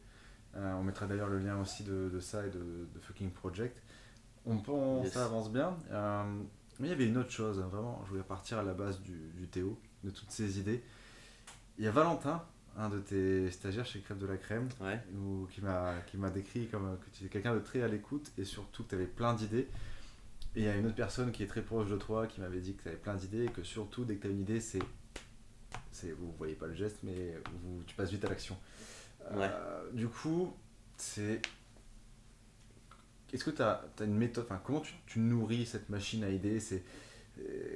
On mettra d'ailleurs le lien aussi de ça et de Fucking Project. Yes. Ça avance bien. Mais il y avait une autre chose, hein, vraiment, je voulais partir à la base du Théo, de toutes ces idées. Il y a Valentin, un de tes stagiaires chez Crêpe de la Crème, Ouais. qui m'a décrit comme que tu es quelqu'un de très à l'écoute et surtout que tu avais plein d'idées. Et il y a une autre personne qui est très proche de toi qui m'avait dit que tu avais plein d'idées et que surtout, dès que tu as une idée, vous voyez pas le geste, mais tu passes vite à l'action. Ouais. Du coup, est-ce que tu as une méthode, enfin, comment tu nourris cette machine à idées,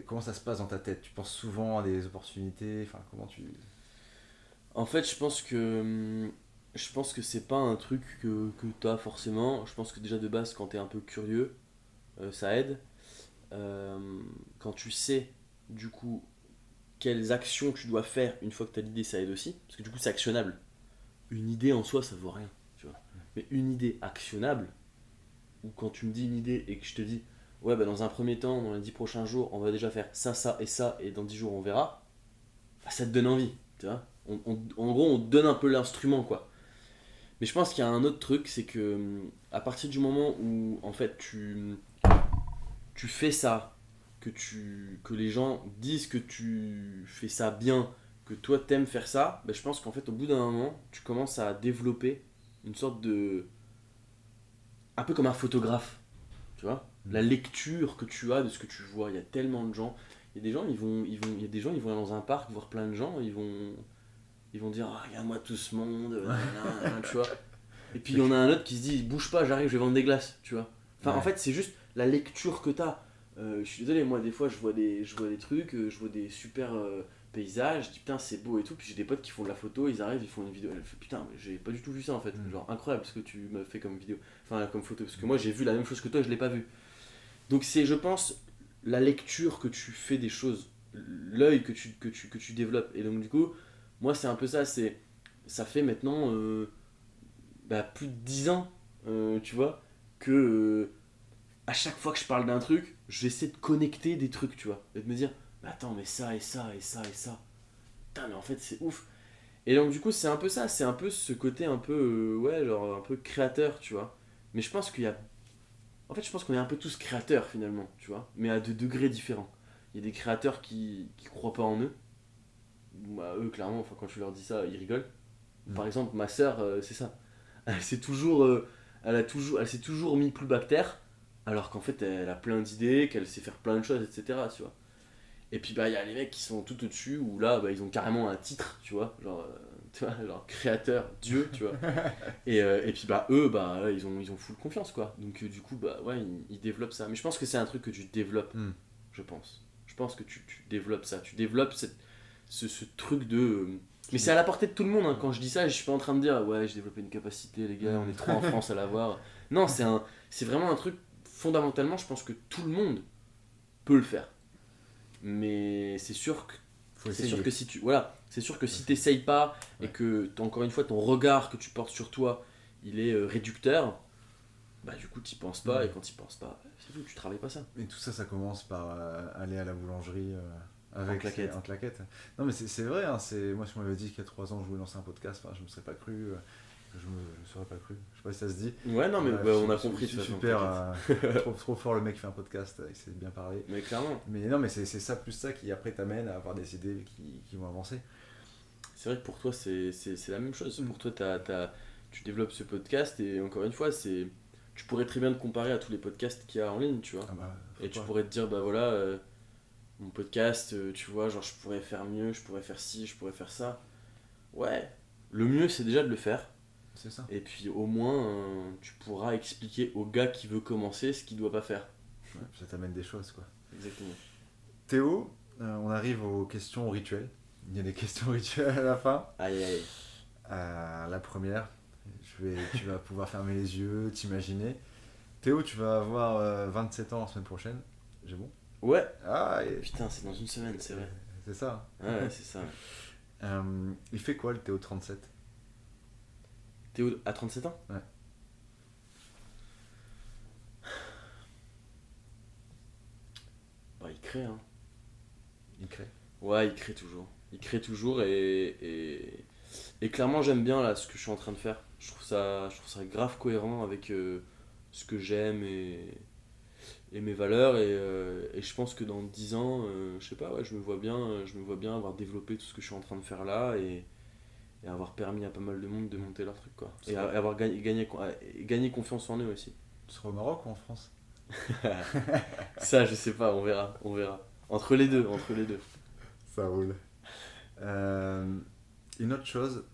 comment ça se passe dans ta tête? Tu penses souvent à des opportunités, enfin, comment tu... En fait je pense que c'est pas un truc que t'as forcément. Je pense que déjà de base quand t'es un peu curieux, ça aide. Euh, Quand tu sais du coup quelles actions tu dois faire une fois que t'as l'idée, ça aide aussi. Parce que du coup c'est actionnable. Une idée en soi ça vaut rien, tu vois. Mais une idée actionnable, ou quand tu me dis une idée et que je te dis ouais bah dans un premier temps, dans les 10 prochains jours, on va déjà faire ça, ça et ça, et dans 10 jours on verra, bah, ça te donne envie, tu vois. En gros on te donne un peu l'instrument quoi. Mais je pense qu'il y a un autre truc, c'est que à partir du moment où en fait tu fais ça, que les gens disent que tu fais ça bien, que toi t'aimes faire ça, bah, je pense qu'en fait au bout d'un moment tu commences à développer une sorte de... un peu comme un photographe. Tu vois, la lecture que tu as de ce que tu vois. Il y a tellement de gens. Il y a des gens, il y a des gens, ils vont aller dans un parc voir plein de gens, ils vont dire ah, regarde-moi tout ce monde, tu vois. Et puis il y en a un autre qui se dit bouge pas, j'arrive, je vais vendre des glaces, tu vois. Enfin, en Ouais. fait, c'est juste la lecture que t'as. Je suis désolé, moi des fois je vois des trucs, je vois des super paysages, je dis putain c'est beau et tout, puis j'ai des potes qui font de la photo, ils arrivent, ils font une vidéo, elle fait putain mais j'ai pas du tout vu ça en fait, genre incroyable ce que tu m'as fait comme vidéo, enfin comme photo, parce que moi j'ai vu la même chose que toi, je l'ai pas vu. Donc c'est je pense la lecture que tu fais des choses, l'œil que tu développes. Et donc du coup, moi c'est un peu ça, ça fait maintenant plus de 10 ans, tu vois, que à chaque fois que je parle d'un truc, j'essaie de connecter des trucs, tu vois, et de me dire, mais attends, mais ça et ça et ça et ça, putain, mais en fait c'est ouf. Et donc du coup c'est un peu ça, c'est un peu ce côté un peu, ouais, genre un peu créateur, tu vois. Mais je pense qu'il y a en fait, je pense qu'on est un peu tous créateurs finalement, tu vois, mais à de degrés différents. Il y a des créateurs qui croient pas en eux. Bah, eux, clairement, enfin, quand tu leur dis ça, ils rigolent. Par exemple, ma sœur, c'est ça. Elle s'est toujours, elle s'est toujours mis plus bactère, alors qu'en fait, elle a plein d'idées, qu'elle sait faire plein de choses, etc. Tu vois. Et puis, bah, il y a les mecs qui sont tout au-dessus, où là, bah, ils ont carrément un titre, tu vois, genre, tu vois, genre créateur, Dieu, tu vois. Et puis bah eux bah là, ils ont full confiance quoi. Donc du coup bah ouais ils développent ça. Mais je pense que c'est un truc que tu développes, Hmm. je pense. Je pense que tu développes ça. Tu développes ce truc de. Mais c'est à la portée de tout le monde hein. Quand je dis ça, je suis pas en train de dire ouais j'ai développé une capacité les gars, on est trois en France à l'avoir. Non c'est vraiment un truc fondamentalement je pense que tout le monde peut le faire. Mais Faut c'est sûr essayer. que si tu voilà, c'est sûr que si t'essayes pas et Ouais. que encore une fois ton regard que tu portes sur toi, il est réducteur, bah du coup t'y penses pas et quand t'y penses pas, c'est tout, tu travailles pas ça. Et tout ça, ça commence par aller à la boulangerie En claquette. en claquette. Non, mais c'est vrai, hein, moi, si on m'avait dit qu'il y a 3 ans, je voulais lancer un podcast, enfin, je me serais pas cru. Je me serais pas cru. Je sais pas si ça se dit. Ouais non mais Bref, bah, on a compris de toute façon. super. T'inquiète. Trop fort le mec qui fait un podcast, il sait bien parler. Mais clairement, Mais non, mais c'est ça, plus ça qui après t'amène à avoir des idées qui vont avancer. c'est vrai que pour toi c'est la même chose. Mm. Pour toi tu développes ce podcast et encore une fois tu pourrais très bien te comparer à tous les podcasts qu'il y a en ligne, tu vois. Ah bah, Et tu pas. pourrais te dire bah voilà mon podcast, tu vois, genre je pourrais faire mieux, je pourrais faire ci, je pourrais faire ça. Ouais, le mieux c'est déjà de le faire. C'est ça. Et puis au moins, tu pourras expliquer au gars qui veut commencer ce qu'il doit pas faire. Ouais, ça t'amène des choses, quoi. Exactement. Théo, on arrive aux questions rituelles. Il y a des questions rituelles à la fin. Aïe aïe. La première, tu vas pouvoir fermer les yeux, t'imaginer. Théo, tu vas avoir 27 ans la semaine prochaine. J'ai bon. Ouais. Ah, Putain, c'est dans une semaine, c'est vrai. c'est ça. Ouais, c'est ça. Il fait quoi le Théo de 37? Théo à 37 ans. Ouais. Bah, il crée, hein. Il crée. Ouais, il crée toujours. Il crée toujours et clairement, j'aime bien là ce que je suis en train de faire. Je trouve ça grave cohérent avec ce que j'aime et mes valeurs et je pense que dans 10 ans je sais pas ouais, je me vois bien avoir développé tout ce que je suis en train de faire là et avoir permis à pas mal de monde de monter leur truc quoi et avoir gagné confiance en eux aussi. Tu seras au Maroc ou en France? Ça je sais pas, on verra entre les deux. Ça roule. Une autre chose,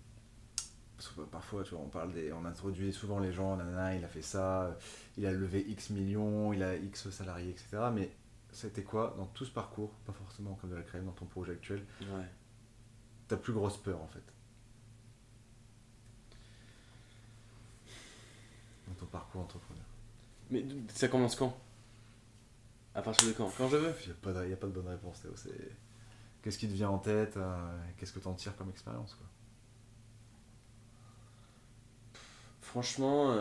parce que parfois tu vois, on introduit souvent les gens, nanana, il a fait ça, il a levé X millions, il a X salariés, etc. Mais c'était quoi dans tout ce parcours, pas forcément comme de la crème, dans ton projet actuel, Ouais. ta plus grosse peur en fait, dans ton parcours entrepreneur? Mais ça commence quand? À partir de quand je veux. Il n'y a pas de bonne réponse, Théo. Qu'est-ce qui te vient en tête, qu'est-ce que tu en tires comme expérience, quoi. Franchement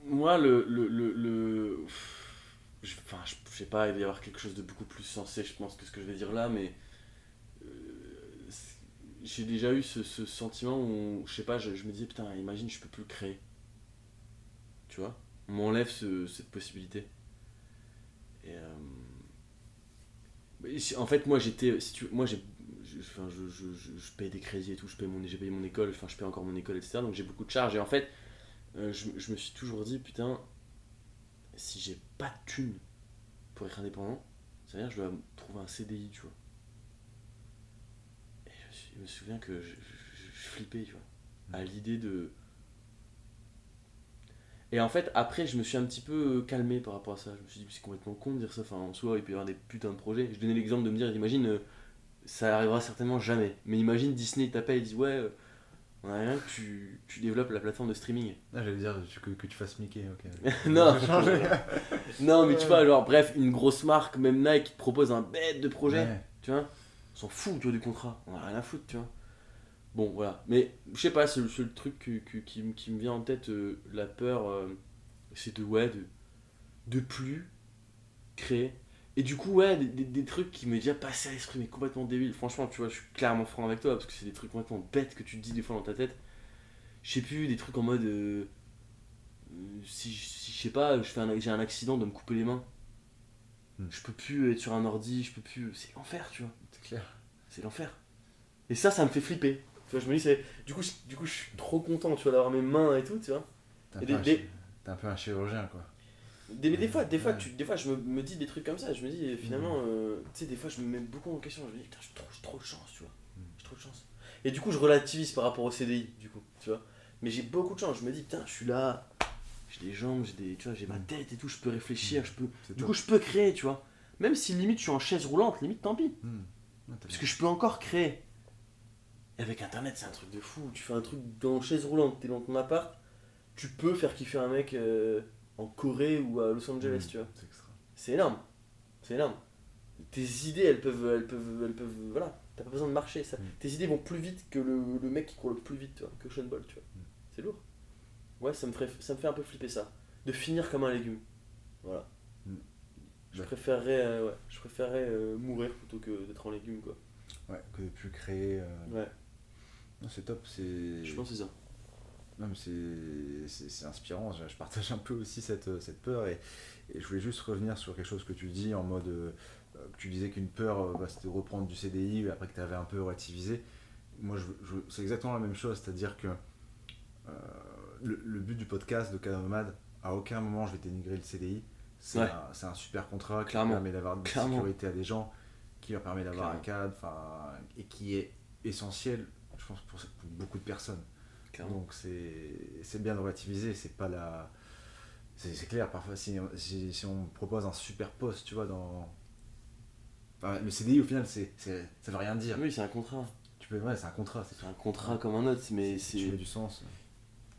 moi enfin, je sais pas, il va y avoir quelque chose de beaucoup plus sensé, je pense, que ce que je vais dire là, mais j'ai déjà eu ce sentiment où, je sais pas, je me disais, putain, imagine, je peux plus le créer. Tu vois. On m'enlève cette possibilité. Et en fait, moi, j'étais. Si tu, moi, enfin, je paye des crédits et tout, j'ai payé mon école, enfin, je paye encore mon école, etc. Donc j'ai beaucoup de charges. Et en fait, je me suis toujours dit, putain, si j'ai pas de thunes pour être indépendant, ça veut dire que je dois trouver un CDI, tu vois. Et je me souviens que je flippais, tu vois, à l'idée de. Et en fait, après, je me suis un petit peu calmé par rapport à ça. Je me suis dit, c'est complètement con de dire ça. Enfin, en soi, il peut y avoir des putains de projets. Je donnais l'exemple de me dire, imagine, ça arrivera certainement jamais. Mais imagine Disney t'appelle et dit, ouais, On aimerait bien que tu développes la plateforme de streaming. Ah, j'allais dire que tu fasses Mickey, ok. Non. J'ai changé. Non, mais tu vois, genre, bref, une grosse marque, même Nike, qui te propose un bête de projet, Ouais. tu vois. On s'en fout, tu vois, du contrat. On a rien à foutre, tu vois. Bon, voilà. Mais, je sais pas, c'est le truc qui me vient en tête, la peur, c'est de plus créer. Et du coup, ouais, des trucs qui me déjà passaient à l'esprit, mais complètement débiles. Franchement, tu vois, je suis clairement franc avec toi, parce que c'est des trucs complètement bêtes que tu te dis des fois dans ta tête. Je sais plus, des trucs en mode. Si je sais pas, j'ai un accident de me couper les mains. Je peux plus être sur un ordi, je peux plus. C'est l'enfer, tu vois. C'est clair. C'est l'enfer. Et ça me fait flipper. Tu vois, je me dis, du coup, je suis trop content, tu vois, d'avoir mes mains et tout, tu vois. T'es un, Et peu un t'es un peu un chirurgien, quoi. des fois, Ouais. des fois, je me dis des trucs comme ça. Je me dis, finalement, tu sais, des fois, je me mets beaucoup en question. Je me dis, putain, j'ai trop de chance, tu vois. J'ai trop de chance. Et du coup, je relativise par rapport au CDI, du coup, tu vois. Mais j'ai beaucoup de chance. Je me dis, putain, je suis là, j'ai des jambes, tu vois, j'ai ma tête et tout, je peux réfléchir, C'est du top. coup, je peux créer, tu vois. Même si limite, je suis en chaise roulante, limite, tant pis. Ouais, Parce que je peux encore créer. Et avec Internet, c'est un truc de fou. Tu fais un truc dans chaise roulante, t'es dans ton appart, tu peux faire kiffer un mec en Corée ou à Los Angeles, tu vois. C'est extra. C'est énorme. C'est énorme. Tes idées, elles peuvent, voilà. T'as pas besoin de marcher. Ça. Tes idées vont plus vite que le mec qui court le plus vite, tu vois, que Sean Bolt, tu vois. C'est lourd. Ouais, ça me fait un peu flipper ça. De finir comme un légume. Voilà. Je Ouais. préférerais mourir plutôt que d'être en légume, quoi. Ouais, que de plus créer. Ouais, Non, c'est top. C'est. je pense que c'est ça. Non, mais c'est inspirant. Je partage un peu aussi cette peur. Et je voulais juste revenir sur quelque chose que tu dis en mode. Que tu disais qu'une peur, c'était de reprendre du CDI après que tu avais un peu relativisé. Moi, c'est exactement la même chose. C'est-à-dire que le but du podcast de Canal Nomade, à aucun moment je vais dénigrer le CDI. Ouais. C'est un super contrat qui Clairement. permet d'avoir de la Clairement. sécurité à des gens, qui leur permet d'avoir un Clairement. cadre, et qui est essentiel, je pense, pour beaucoup de personnes. Clairement. Donc c'est bien de relativiser, c'est pas la. C'est clair, parfois, si on me propose un super poste, tu vois, dans. Enfin, le CDI, au final, ça veut rien dire. Oui, c'est un contrat. Ouais, c'est un contrat. C'est un contrat comme un autre, mais Si tu mets du sens.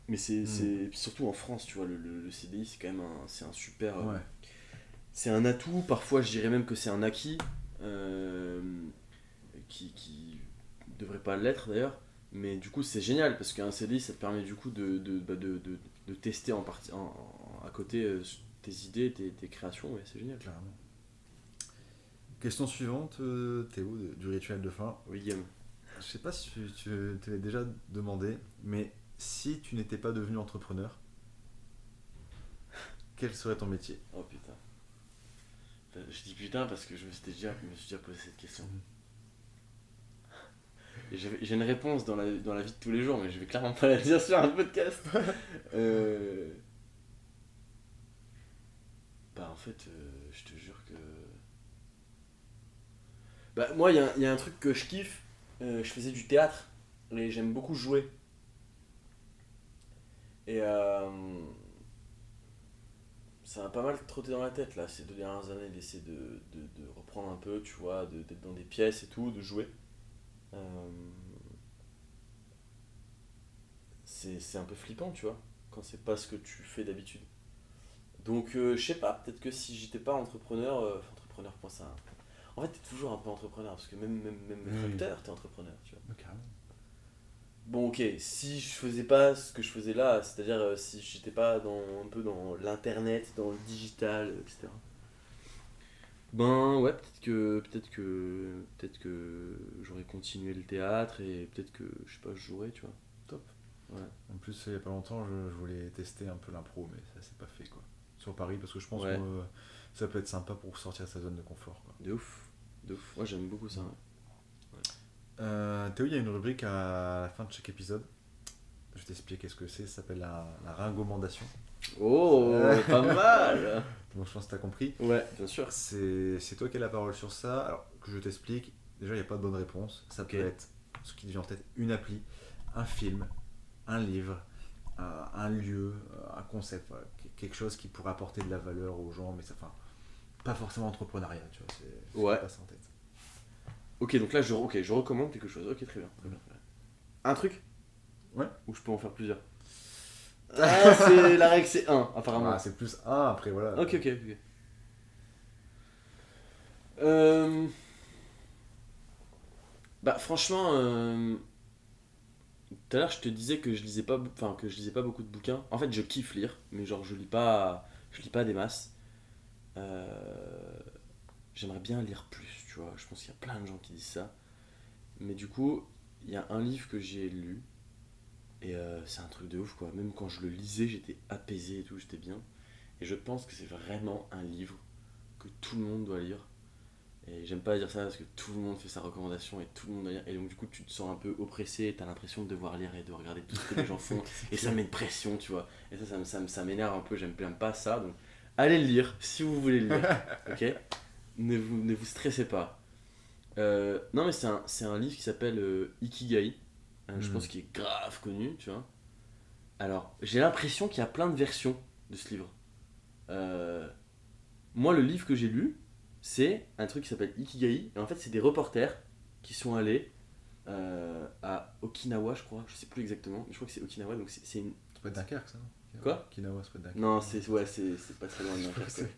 Mais puis surtout en France, tu vois, le CDI, c'est quand même c'est un super. Ouais. C'est un atout, parfois je dirais même que c'est un acquis, qui devrait pas l'être d'ailleurs. Mais du coup, c'est génial parce qu'un CDI, ça te permet du coup de tester en partie, à côté tes idées, tes créations, ouais, c'est génial. Clairement. Question suivante, Théo, du rituel de fin. Oui, Guillaume. Je sais pas si tu te l'as déjà demandé, mais si tu n'étais pas devenu entrepreneur, quel serait ton métier? Oh putain. Je dis putain parce que je me suis déjà posé cette question. Et j'ai une réponse dans la vie de tous les jours, mais je vais clairement pas la dire sur un podcast. Bah en fait, je te jure que... Bah moi, il y a un truc que je kiffe. Je faisais du théâtre et j'aime beaucoup jouer. Et ça m'a pas mal trotté dans la tête là, ces 2 dernières années, d'essayer de reprendre un peu, tu vois, d'être dans des pièces et tout, de jouer. C'est un peu flippant, tu vois, quand c'est pas ce que tu fais d'habitude. Donc, je sais pas, peut-être que si j'étais pas entrepreneur, entrepreneur, point ça. En fait, t'es toujours un peu entrepreneur, parce que même acteur, t'es entrepreneur, tu vois. Carrément. Bon, ok, si je faisais pas ce que je faisais là, c'est-à-dire si j'étais pas un peu dans l'internet, dans le digital, etc. Ben ouais, peut-être que j'aurais continué le théâtre et peut-être que, je sais pas, je jouerais, tu vois. Top. Ouais. En plus, il y a pas longtemps, je voulais tester un peu l'impro, mais ça s'est pas fait, quoi. Sur Paris, parce que je pense Ouais. que ça peut être sympa pour sortir de sa zone de confort, quoi. De ouf. Moi j'aime beaucoup ça. Ouais. Théo, il y a une rubrique à la fin de chaque épisode. Je vais t'expliquer ce que c'est. Ça s'appelle la ringomandation. Oh, pas mal. Donc je pense que tu as compris. Ouais, bien sûr. C'est toi qui as la parole sur ça. Alors que je t'explique, déjà il n'y a pas de bonne réponse. Ça Ok. peut être ce qui te vient en tête, une appli, un film, un livre, un lieu, un concept, voilà, quelque chose qui pourrait apporter de la valeur aux gens, mais ça, enfin, pas forcément entrepreneuriat, tu vois, c'est Ouais. pas ça en tête. Ok, donc là je recommande quelque chose. Ok, très bien. Un truc. Ouais. Ou je peux en faire plusieurs? Ah, c'est la règle, c'est un apparemment. Ah, c'est plus un, après voilà. Ok. Euh, Bah franchement, tout à l'heure je te disais que je lisais pas, enfin que je lisais pas beaucoup de bouquins. En fait, je kiffe lire, mais genre je lis pas des masses. Euh, J'aimerais bien lire plus, tu vois. Je pense qu'il y a plein de gens qui disent ça. Mais du coup, il y a un livre que j'ai lu et c'est un truc de ouf quoi. Même quand je le lisais, j'étais apaisé et tout, j'étais bien. Et je pense que c'est vraiment un livre que tout le monde doit lire. Et j'aime pas dire ça parce que tout le monde fait sa recommandation et tout le monde doit lire. Et donc du coup tu te sens un peu oppressé et t'as l'impression de devoir lire et de regarder tout ce que les gens font. Et ça met une pression, tu vois. Et ça m'énerve un peu, j'aime pas ça. Donc allez le lire si vous voulez le lire. Ok. Ne vous stressez pas. Non mais c'est un livre qui s'appelle Ikigai. Je pense qu'il est grave connu, tu vois. Alors j'ai l'impression qu'il y a plein de versions de ce livre. Euh, Moi, le livre que j'ai lu, c'est un truc qui s'appelle Ikigai. Et en fait, c'est des reporters qui sont allés à Okinawa, je crois. Je sais plus exactement, mais je crois que c'est Okinawa. Donc c'est une. Ça peut être Dunkerque, ça, non? Quoi? Okinawa, ça peut être Dunkerque. Non, c'est pas très loin de Dunkerque. Ouais.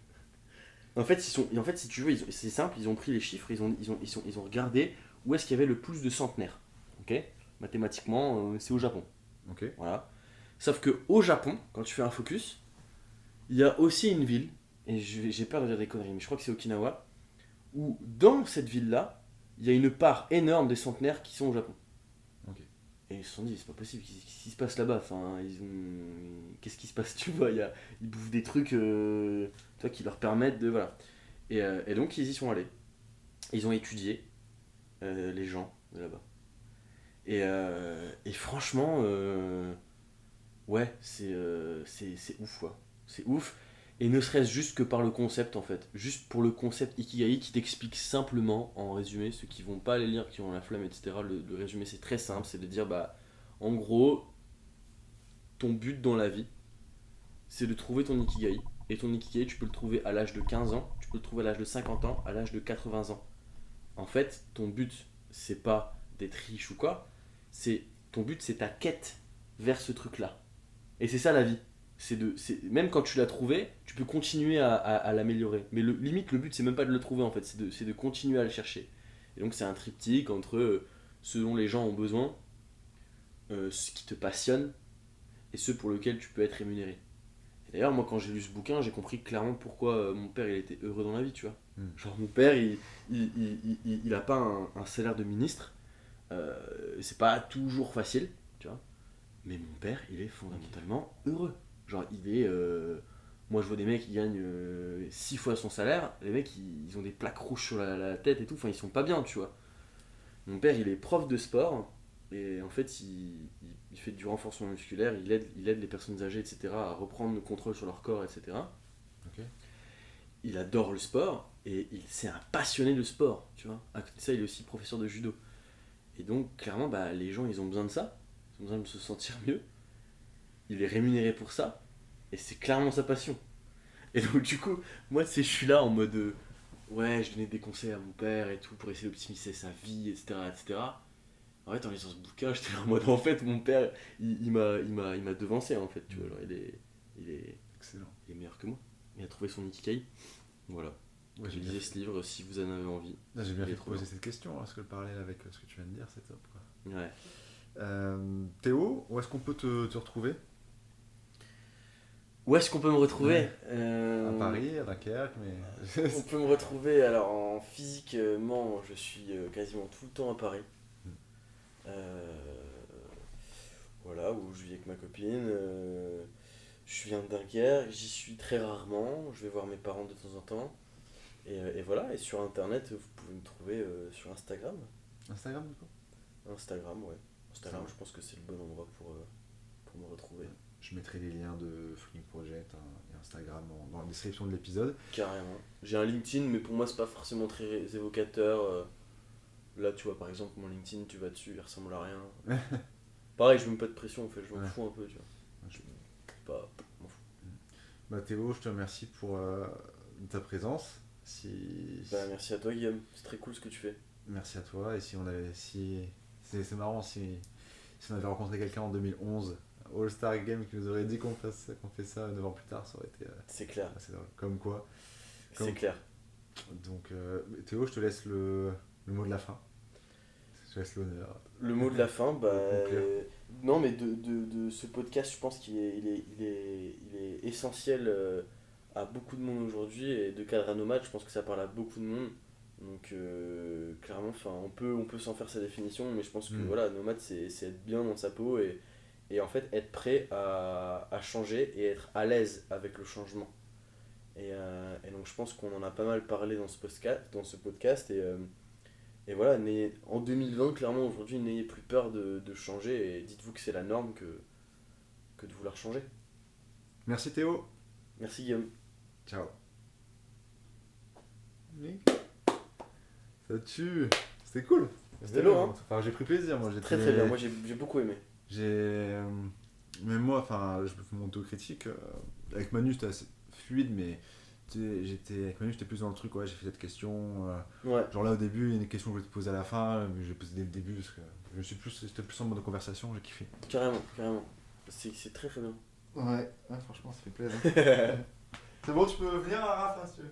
En fait, si tu veux, c'est simple. Ils ont pris les chiffres, ils ont regardé où est-ce qu'il y avait le plus de centenaires. Ok. Mathématiquement, c'est au Japon. Ok. Voilà. Sauf que au Japon, quand tu fais un focus, il y a aussi une ville, et j'ai peur de dire des conneries, mais je crois que c'est Okinawa, où dans cette ville-là, il y a une part énorme des centenaires qui sont au Japon. Ok. Et ils se sont dit, c'est pas possible, qu'est-ce qui se passe là-bas? Enfin, qu'est-ce qui se passe, tu vois? Ils bouffent des trucs tu vois, qui leur permettent de. Voilà. Et donc, ils y sont allés. Ils ont étudié les gens de là-bas. Et franchement, ouais, c'est ouf, quoi. C'est ouf. Et ne serait-ce juste que par le concept, en fait. Juste pour le concept Ikigai qui t'explique simplement, en résumé, ceux qui vont pas les lire, qui ont la flemme, etc. Le résumé, c'est très simple, c'est de dire, bah, en gros, ton but dans la vie, c'est de trouver ton Ikigai. Et ton Ikigai, tu peux le trouver à l'âge de 15 ans, tu peux le trouver à l'âge de 50 ans, à l'âge de 80 ans. En fait, ton but, c'est pas d'être riche ou quoi, ton but, c'est ta quête vers ce truc-là. Et c'est ça la vie. Même quand tu l'as trouvé, tu peux continuer à l'améliorer. Mais limite, le but, c'est même pas de le trouver en fait, c'est de continuer à le chercher. Et donc, c'est un triptyque entre ce dont les gens ont besoin, ce qui te passionne, et ce pour lequel tu peux être rémunéré. Et d'ailleurs, moi, quand j'ai lu ce bouquin, j'ai compris clairement pourquoi mon père il était heureux dans la vie, tu vois. Genre, mon père, il a pas un salaire de ministre, c'est pas toujours facile, tu vois. Mais mon père, il est fondamentalement heureux. Genre, moi, je vois des mecs qui gagnent 6 fois son salaire. Les mecs, ils ont des plaques rouges sur la tête et tout. Enfin, ils sont pas bien, tu vois. Mon père, il est prof de sport. Et en fait, il fait du renforcement musculaire. Il aide les personnes âgées, etc., à reprendre le contrôle sur leur corps, etc. Ok. Il adore le sport. Et c'est un passionné de sport, tu vois. À côté de ça, il est aussi professeur de judo. Et donc, clairement, bah, les gens, ils ont besoin de ça. Ils ont besoin de se sentir mieux. Il est rémunéré pour ça, et c'est clairement sa passion. Et donc du coup, moi je suis là en mode ouais, je donnais des conseils à mon père et tout pour essayer d'optimiser sa vie, etc. etc. En fait, en lisant ce bouquin, j'étais là en mode en fait, mon père, il m'a devancé en fait, tu vois, genre, il est, Excellent. il est meilleur que moi. Il a trouvé son ikigai. Voilà. Ouais, Je lisais ce livre si vous en avez envie. J'ai bien Il est fait de trop poser bien. cette question, parce que le parallèle avec ce que tu viens de dire, c'est top, quoi. Ouais. Théo, où est-ce qu'on peut te retrouver? Où est-ce qu'on peut me retrouver? Ouais. À Paris, à Dunkerque, mais. On peut me retrouver alors en physiquement, je suis quasiment tout le temps à Paris. Euh, voilà, où je vis avec ma copine. Je viens de Dunkerque, j'y suis très rarement. Je vais voir mes parents de temps en temps. Et voilà, et sur internet, vous pouvez me trouver sur Instagram. Instagram, du coup? Instagram, ouais. Instagram, Ça. je pense que c'est le bon endroit pour me retrouver. Je mettrai les liens de Freaking Project et Instagram dans la description de l'épisode. Carrément. J'ai un LinkedIn, mais pour moi, c'est pas forcément très évocateur. Là, tu vois, par exemple, mon LinkedIn, tu vas dessus, il ressemble à rien. Pareil, je mets pas de pression, en fait, je m'en Ouais. fous un peu, tu vois. Je- Pas, je m'en fous. Bah, Théo, je te remercie pour ta présence. Bah, merci à toi, Guillaume. C'est très cool ce que tu fais. Merci à toi. Et si on avait. Si... C'est marrant si si on avait rencontré quelqu'un en 2011, All-Star Game, qui nous aurait dit qu'on fait ça 9 ans plus tard, ça aurait été C'est clair, assez drôle. Comme quoi. c'est clair. Donc, Théo, je te laisse le mot de la fin. Je te laisse l'honneur. Le mot de la fin, bah. Conclure. Non, mais de ce podcast, je pense qu'il est essentiel à beaucoup de monde aujourd'hui. Et de Cadre à Nomade, je pense que ça parle à beaucoup de monde. Donc, clairement, enfin, on peut s'en faire sa définition, mais je pense que voilà, nomade, c'est être bien dans sa peau et en fait être prêt à changer et être à l'aise avec le changement. Et donc, je pense qu'on en a pas mal parlé dans ce podcast. Et voilà, en 2020, clairement, aujourd'hui, n'ayez plus peur de changer et dites-vous que c'est la norme que de vouloir changer. Merci Théo. Merci Guillaume. Ciao. Ça tue. C'était cool. C'était lourd, hein. Enfin, j'ai pris plaisir, moi. Très très bien, moi j'ai beaucoup aimé. Même moi, enfin, je me fais mon autocritique. Avec Manu, c'était assez fluide, mais avec Manu, j'étais plus dans le truc. Ouais, j'ai fait cette question. Ouais, Genre là, au début, il y a une question que je voulais te poser à la fin, mais je l'ai posée dès le début parce que j'étais plus en mode de conversation, j'ai kiffé. carrément, carrément. C'est très très bien. Ouais, franchement, ça fait plaisir. C'est bon, tu peux venir, Raph, hein, si tu veux.